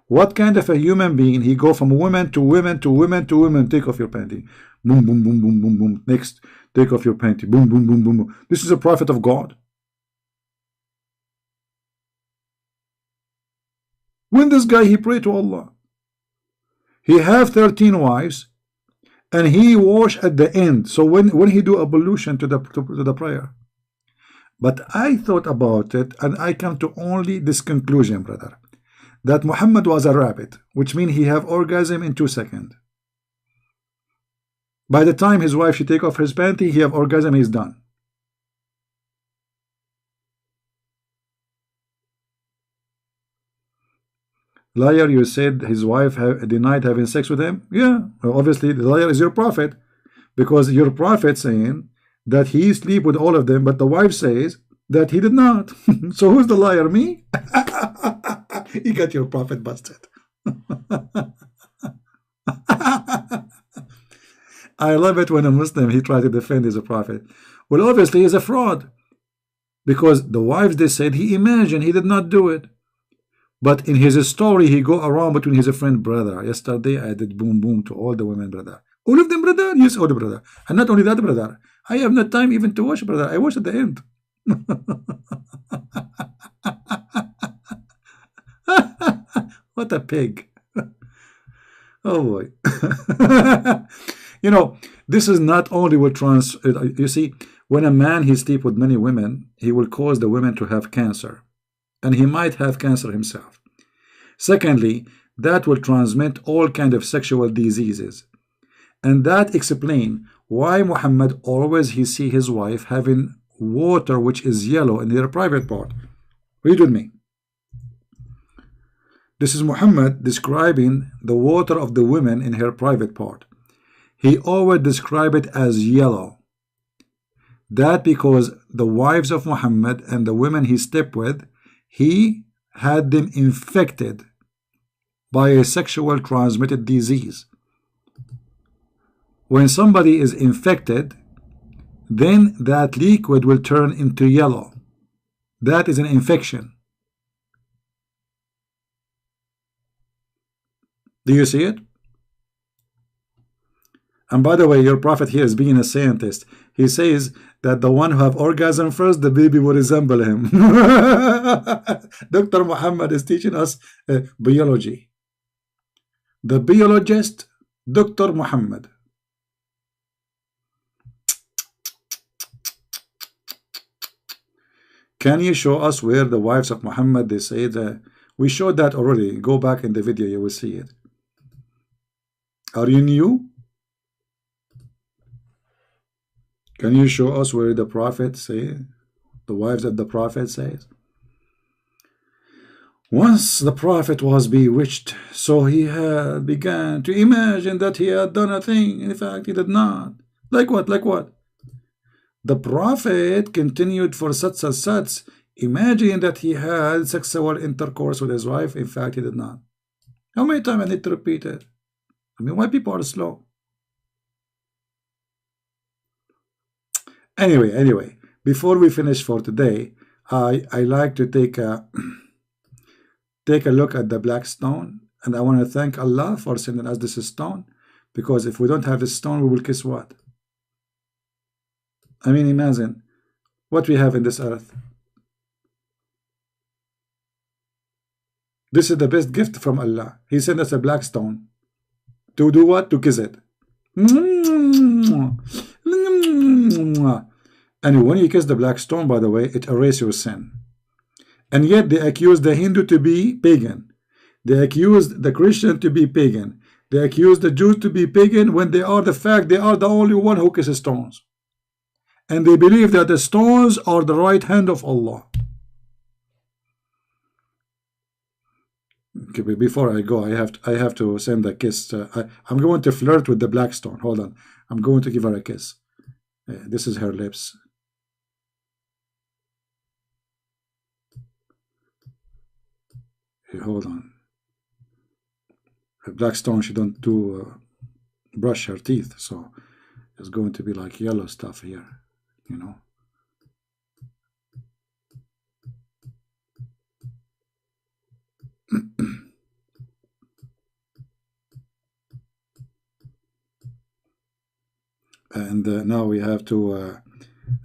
What kind of a human being, he go from women to women to women to women, take off your panty. Boom, boom, boom, boom, boom, boom. Next, take off your panty. Boom, boom, boom, boom, boom. This is a prophet of God. When this guy, he pray to Allah. He have 13 wives, and he wash at the end. So when he do ablution to the prayer. But I thought about it, and I come to only this conclusion, brother, that Muhammad was a rabbit, which means he have orgasm in 2 seconds. By the time his wife should take off his panty, he have orgasm, he's done. Liar, you said his wife denied having sex with him? Yeah, well, obviously the liar is your prophet, because your prophet saying that he sleep with all of them, but the wife says that he did not. So who's the liar? Me? You got your prophet busted. I love it when a Muslim, he tries to defend his prophet. Well, obviously he's a fraud, because the wives, they said he imagined, he did not do it. But in his story, he go around between his friend, brother, yesterday I did boom boom to all the women, brother. All of them, brother? Yes, all the brother. And not only that, brother, I have no time even to watch, brother. I watch at the end. What a pig. Oh boy. You know, this is not only will you see, when a man he sleep with many women, he will cause the women to have cancer, and he might have cancer himself. Secondly, that will transmit all kind of sexual diseases, and that explain why Muhammad always he see his wife having water which is yellow in their private part. Read with me. This is Muhammad describing the water of the women in her private part. He always describe it as yellow. That because the wives of Muhammad and the women he slept with, he had them infected by a sexual transmitted disease. When somebody is infected, then that liquid will turn into yellow. That is an infection. Do you see it? And by the way, your prophet here is being a scientist. He says that the one who have orgasm first, the baby will resemble him. Dr. Muhammad is teaching us biology. The biologist, Dr. Muhammad. Can you show us where the wives of Muhammad, they say that we showed that already. Go back in the video, you will see it. Are you new? Can you show us where the prophet say, the wives of the prophet says? Once the prophet was bewitched, so he had began to imagine that he had done a thing. In fact, he did not. Like what? Like what? The prophet continued for such and such, imagining that he had sexual intercourse with his wife. In fact, he did not. How many times I need to repeat it? I mean, why people are slow? Anyway, before we finish for today, I like to take a look at the black stone, and I want to thank Allah for sending us this stone, because if we don't have this stone, we will kiss what? I mean, imagine what we have in this earth. This is the best gift from Allah. He sent us a black stone. To do what? To kiss it. And when you kiss the black stone, by the way, it erases your sin. And yet they accuse the Hindu to be pagan. They accuse the Christian to be pagan. They accuse the Jews to be pagan when they are they are the only one who kisses stones. And they believe that the stones are the right hand of Allah. Okay, before I go, I have to send a kiss. I'm going to flirt with the black stone. Hold on. I'm going to give her a kiss. This is her lips. Hey, hold on. The black stone, she don't do brush her teeth, so it's going to be like yellow stuff here, you know. And now we have to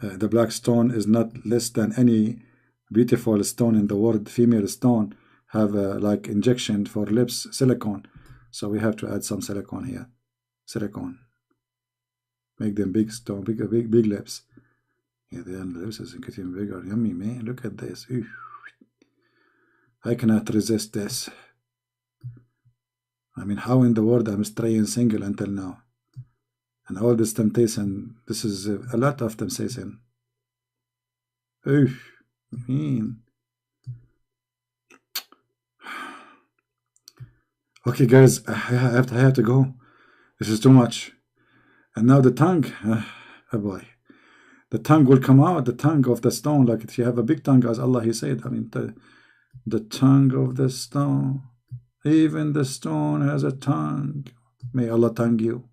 the black stone is not less than any beautiful stone in the world. Female stone have like injection for lips, silicone, so we have to add some silicone here. Silicone, make them big stone, big lips. Yeah, the lips is getting bigger. Yummy, man, look at this. Ew. I cannot resist this. I mean, how in the world I'm staying single until now? And all this temptation, this is a lot of temptation. Oof, mean. Okay, guys, I have to go. This is too much. And now the tongue, oh boy, the tongue will come out, the tongue of the stone, like if you have a big tongue, as Allah He said. I mean, the tongue of the stone, even the stone has a tongue. May Allah tongue you.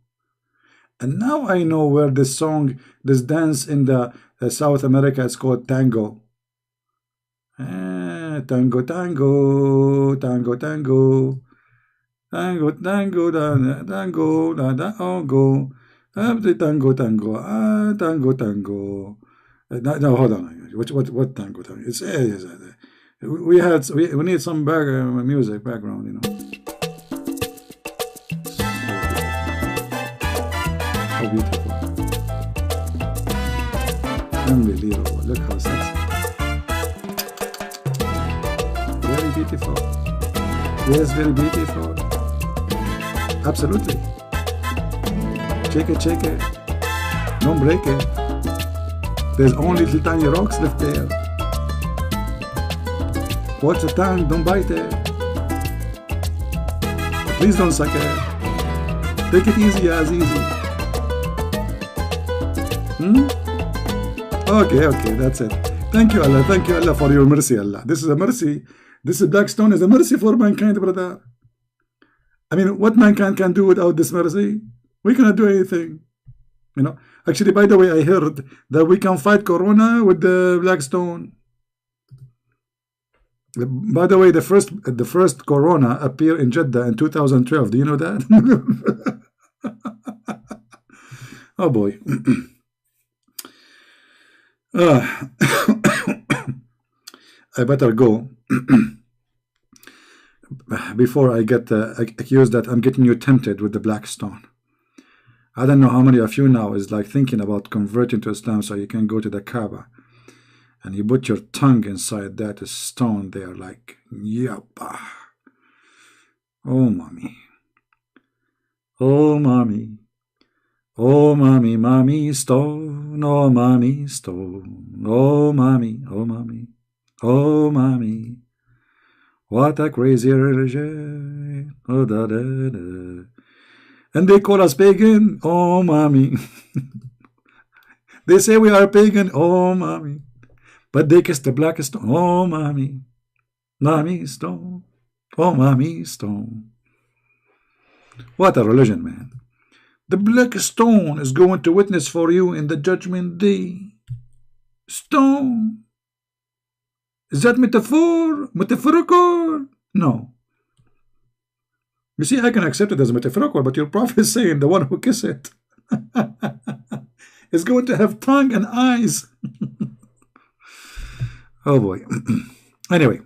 And now I know where this song, this dance in the South America is called tango. Tango, tango, tango, tango. Tango, tango, tango, tango, tango, tango, tango, tango. No, hold on. What tango? It's we need some music background, you know. How beautiful! Unbelievable! Look how sexy. Very beautiful. Yes, very beautiful. Absolutely. Shake it, shake it. Don't break it. There's only little tiny rocks left there. Watch the tongue, don't bite it. Please don't suck it. Take it easy as easy. Okay, that's it. Thank you, Allah, for your mercy, Allah. This is a mercy. This black stone is a mercy for mankind, brother. I mean, what mankind can do without this mercy? We cannot do anything. You know. Actually, by the way, I heard that we can fight Corona with the black stone. By the way, the first Corona appeared in Jeddah in 2012. Do you know that? Oh boy. I better go. Before I get accused that I'm getting you tempted with the black stone. I don't know how many of you now is like thinking about converting to Islam so you can go to the Kaaba and you put your tongue inside that stone there, like, yappa. Oh, mommy. Oh, mommy. Oh, mommy, mommy stone. Oh, mommy stone. Oh, mommy. Oh, mommy. Oh, mommy. What a crazy religion. Oh, da, da, da. And they call us pagan. Oh, mommy. They say we are pagan. Oh, mommy. But they kiss the black stone. Oh, mommy. Mommy stone. Oh, mommy stone. What a religion, man. The black stone is going to witness for you in the judgment day. Stone. Is that metaphor? Metaphorical? No. You see, I can accept it as metaphorical, but your prophet is saying the one who kiss it is going to have tongue and eyes. Oh boy. Anyway,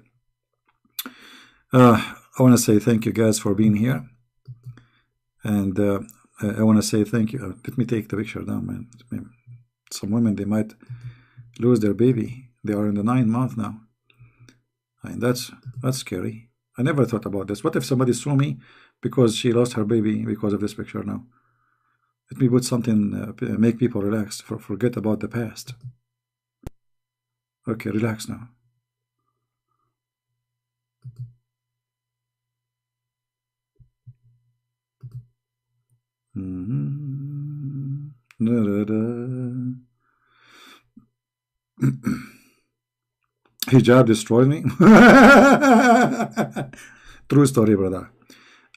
I want to say thank you guys for being here. And I want to say thank you. Let me take the picture down, man. Some women, they might lose their baby. They are in the 9th month now. I mean, that's scary. I never thought about this. What if somebody saw me because she lost her baby because of this picture now? Let me put something, make people relax, forget about the past. Okay, relax now. Da, da, da. Hijab destroyed me. True story, brother.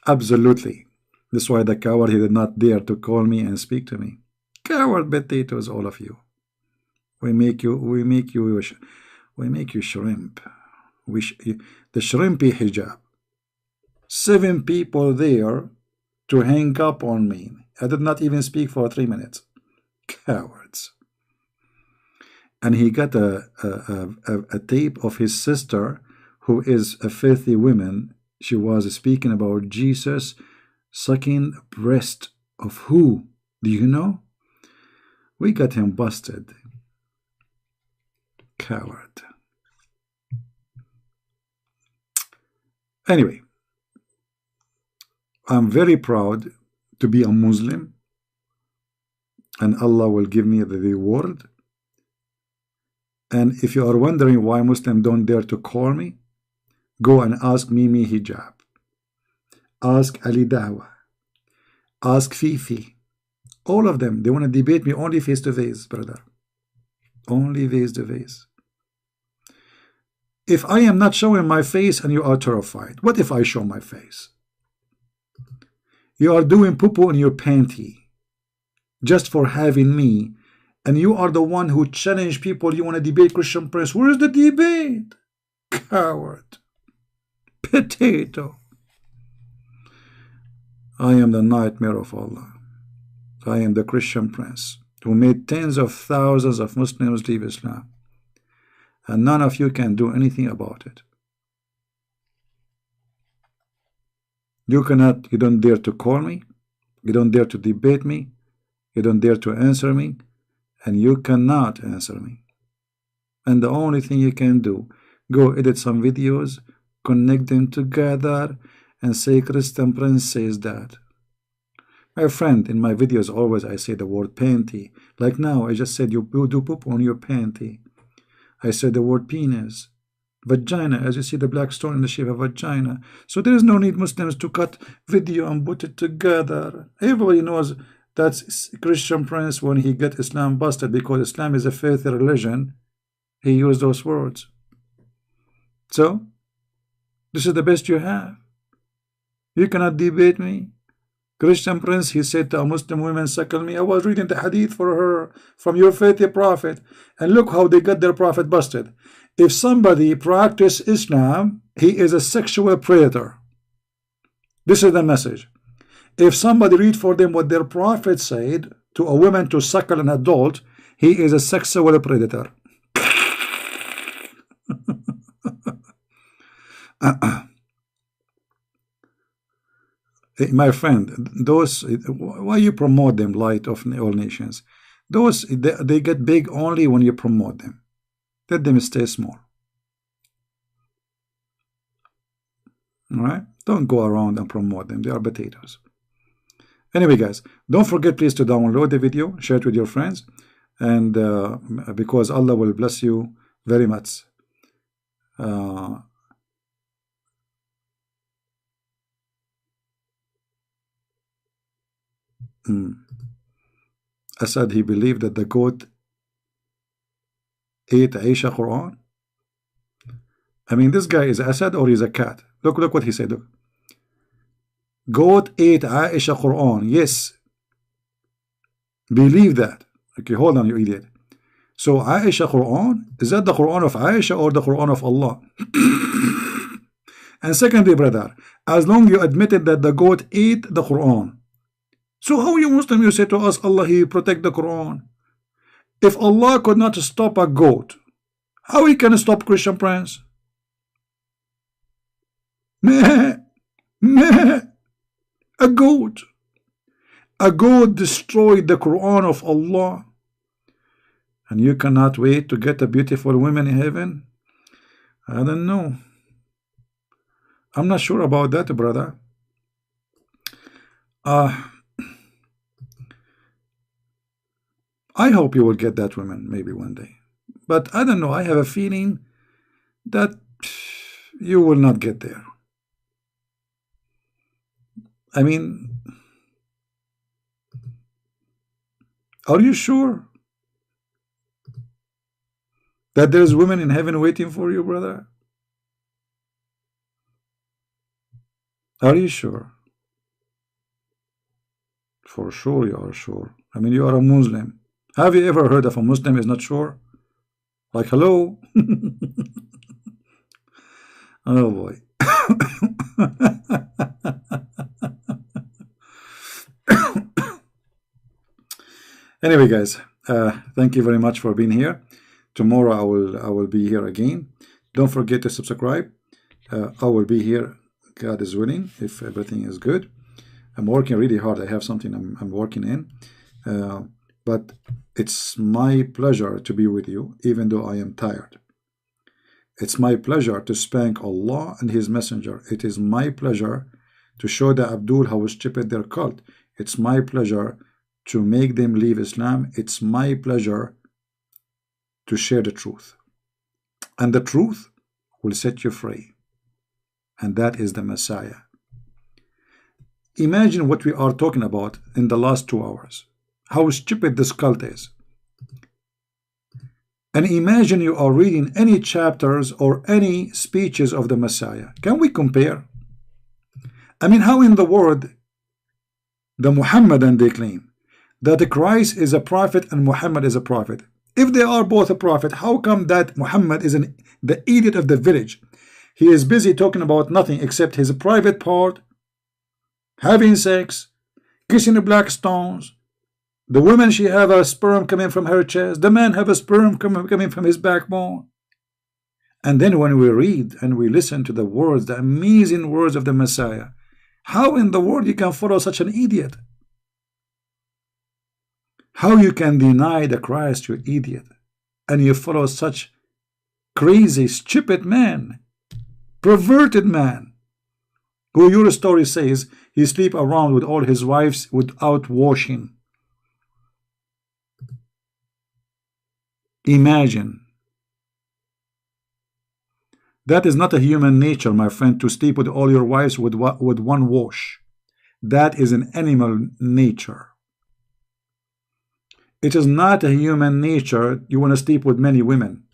Absolutely. That's why the coward, he did not dare to call me and speak to me. Coward potatoes, all of you. We make you shrimp. The shrimpy hijab. 7 people there to hang up on me. I did not even speak for 3 minutes. Cowards. And he got a tape of his sister, who is a filthy woman. She was speaking about Jesus sucking breast of who? Do you know? We got him busted. Coward. Anyway, I'm very proud to be a Muslim, and Allah will give me the reward. And if you are wondering why Muslims don't dare to call me, go and ask Mimi Hijab. ask Ali Dawah, ask Fifi. All of them, they want to debate me only face to face, brother. Only face to face. If I am not showing my face and you are terrified, what if I show my face? You are doing poo-poo in your panty just for having me, and you are the one who challenge people. You want to debate Christian Prince. Where is the debate? Coward. Potato. I am the nightmare of Allah. I am the Christian Prince who made tens of thousands of Muslims leave Islam, and none of you can do anything about it. You cannot, you don't dare to call me, you don't dare to debate me, you don't dare to answer me, and you cannot answer me. And the only thing you can do, go edit some videos, connect them together, and say Christian Prince says that. My friend, in my videos always I say the word panty. Like now, I just said you do poop on your panty. I said the word penis. Vagina, as you see the black stone in the shape of vagina. So there is no need Muslims to cut video and put it together. Everybody knows that's Christian Prince when he got Islam busted, because Islam is a filthy religion. He used those words. So, this is the best you have. You cannot debate me. Christian Prince, he said to a Muslim woman, suckle me. I was reading the hadith for her from your faithful prophet, and look how they got their prophet busted. If somebody practices Islam, he is a sexual predator. This is the message. If somebody read for them what their prophet said to a woman to suckle an adult, he is a sexual predator. My friend, those, why you promote them, light of all nations? Those, they get big only when you promote them. Let them stay small. Alright? Don't go around and promote them. They are potatoes. Anyway, guys, don't forget please to download the video, share it with your friends, and because Allah will bless you very much. Asad, he believed that the goat ate Aisha Quran. I mean, this guy is Asad or he's a cat. Look what he said. Look. Goat ate Aisha Quran. Yes. Believe that. Okay, hold on, you idiot. So Aisha Quran, is that the Quran of Aisha or the Quran of Allah? And secondly, brother, as long you admitted that the goat ate the Quran, so how you Muslim, you say to us, Allah, He protect the Quran? If Allah could not stop a goat, how He can stop Christian Prince? Meh, meh. A goat. A goat destroyed the Quran of Allah. And you cannot wait to get a beautiful woman in heaven? I don't know. I'm not sure about that, brother. I hope you will get that woman maybe one day. But I don't know. I have a feeling that you will not get there. I mean, are you sure that there's women in heaven waiting for you, brother? Are you sure? For sure you are sure. I mean, you are a Muslim. Have you ever heard of a Muslim is not sure? Like, hello? Oh boy. Anyway, guys, thank you very much for being here. Tomorrow I will be here again. Don't forget to subscribe. I will be here. God is willing, if everything is good. I'm working really hard. I have something I'm working in. But it's my pleasure to be with you, even though I am tired. It's my pleasure to spank Allah and His Messenger. It is my pleasure to show the Abdul how stupid their cult. It's my pleasure to make them leave Islam. It's my pleasure to share the truth. And the truth will set you free. And that is the Messiah. Imagine what we are talking about in the last 2 hours. How stupid this cult is. And imagine you are reading any chapters or any speeches of the Messiah. Can we compare? I mean, how in the world the Muhammadan, they claim that Christ is a prophet and Muhammad is a prophet. If they are both a prophet, how come that Muhammad is the idiot of the village? He is busy talking about nothing except his private part, having sex, kissing the black stones. The woman, she have a sperm coming from her chest. The man have a sperm coming from his backbone. And then when we read and we listen to the words, the amazing words of the Messiah, how in the world you can follow such an idiot? How you can deny the Christ, you idiot, and you follow such crazy, stupid man, perverted man, who your story says he sleep around with all his wives without washing. Imagine. That is not a human nature, my friend, to sleep with all your wives with one wash. That is an animal nature. It is not a human nature you want to sleep with many women.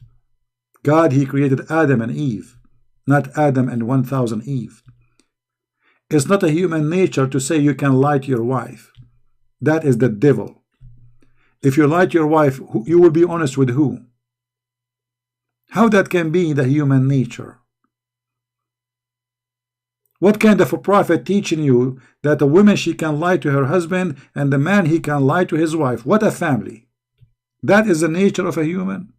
God, he created Adam and Eve, not Adam and 1,000 Eve. It's not a human nature to say you can lie to your wife. That is the devil. If you lie to your wife, you will be honest with who? How that can be the human nature? What kind of a prophet teaching you that a woman, she can lie to her husband and the man, he can lie to his wife? What a family. That is the nature of a human?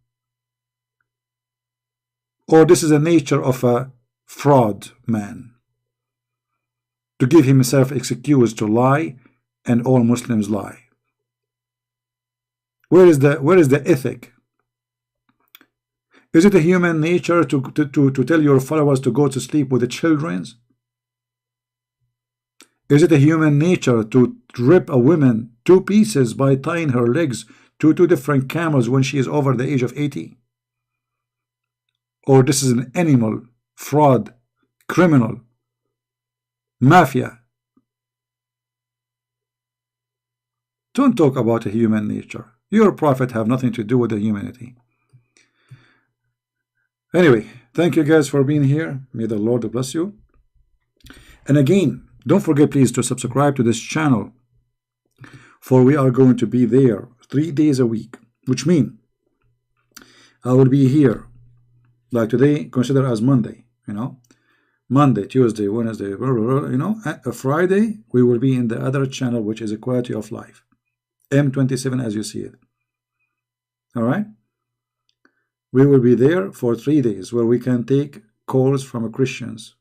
Or this is the nature of a fraud man, to give himself excuse to lie, and all Muslims lie? Where is the ethic? Is it a human nature to tell your followers to go to sleep with the children? Is it a human nature to rip a woman 2 pieces by tying her legs to 2 different camels when she is over the age of 80? Or this is an animal, fraud, criminal, mafia? Don't talk about a human nature. Your prophet have nothing to do with the humanity. Anyway, thank you guys for being here. May the Lord bless you. And again, don't forget please to subscribe to this channel, for we are going to be there 3 days a week, which means I will be here, like today, consider as Monday, Monday, Tuesday, Wednesday, Friday, we will be in the other channel, which is a Quality of Life, M27 as you see it. All right. We will be there for 3 days where we can take calls from Christians,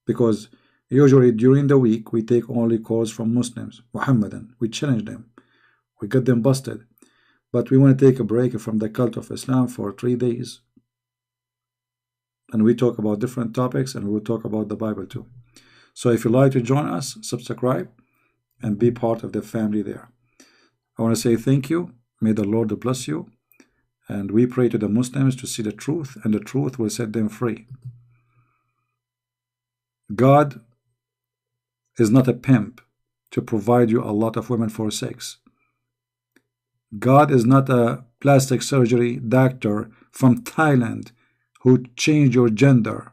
because usually during the week we take only calls from Muslims, Muhammadan. We challenge them, we get them busted, but we want to take a break from the cult of Islam for 3 days, and we talk about different topics, and we will talk about the Bible too. So if you like to join us, subscribe and be part of the family there. I want to say thank you. May the Lord bless you. And we pray to the Muslims to see the truth, and the truth will set them free. God is not a pimp to provide you a lot of women for sex. God is not a plastic surgery doctor from Thailand who changed your gender,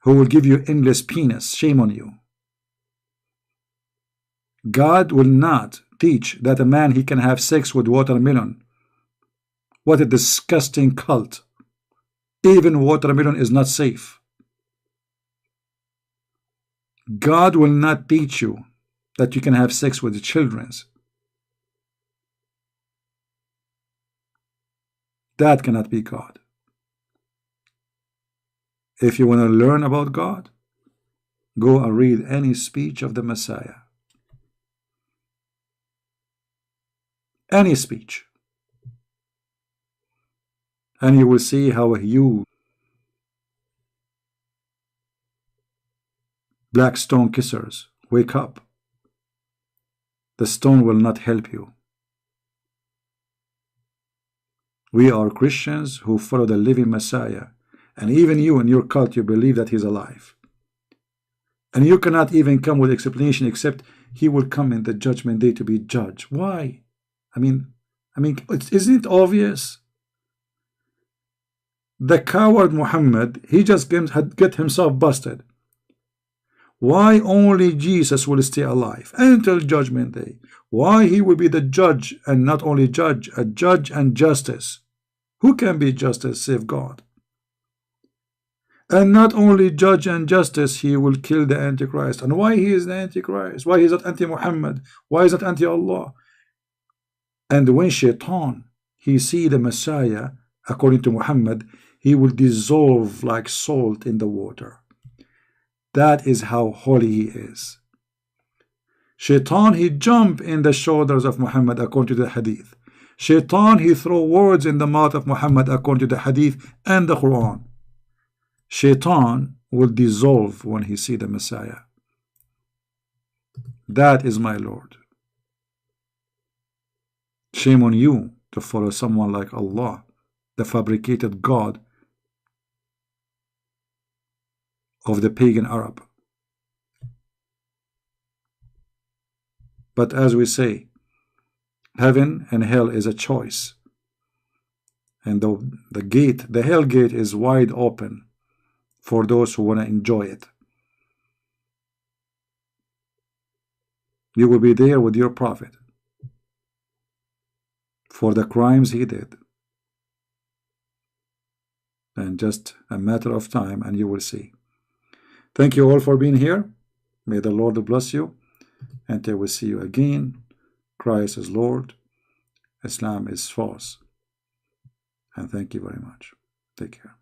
who will give you endless penis. Shame on you. God will not teach that a man, he can have sex with watermelon. What a disgusting cult. Even watermelon is not safe. God will not teach you that you can have sex with the children. That cannot be God. If you want to learn about God, go and read any speech of the Messiah. Any speech. And you will see how you black stone kissers wake up. The stone will not help you. We are Christians who follow the living Messiah, and even you in your cult, you believe that he's alive. And you cannot even come with explanation except he will come in the judgment day to be judged. Why? I mean, isn't it obvious? The coward Muhammad, he just had get himself busted. Why only Jesus will stay alive until judgment day? Why he will be the judge, and not only judge, a judge and justice? Who can be justice save God? And not only judge and justice, he will kill the Antichrist. And why he is the Antichrist? Why is that anti-Muhammad? Why is that anti-Allah? And when Shaitan, he see the Messiah, according to Muhammad, he will dissolve like salt in the water. That is how holy he is. Shaitan, he jump in the shoulders of Muhammad according to the hadith. Shaitan, he throw words in the mouth of Muhammad according to the hadith and the Quran. Shaitan will dissolve when he see the Messiah. That is my Lord. Shame on you to follow someone like Allah, the fabricated God of the pagan Arab. But as we say, heaven and hell is a choice, and the gate, the hell gate, is wide open for those who want to enjoy it. You will be there with your prophet for the crimes he did, and just a matter of time and you will see. Thank you all for being here. May the Lord bless you. Until we see you again, Christ is Lord, Islam is false. And thank you very much. Take care.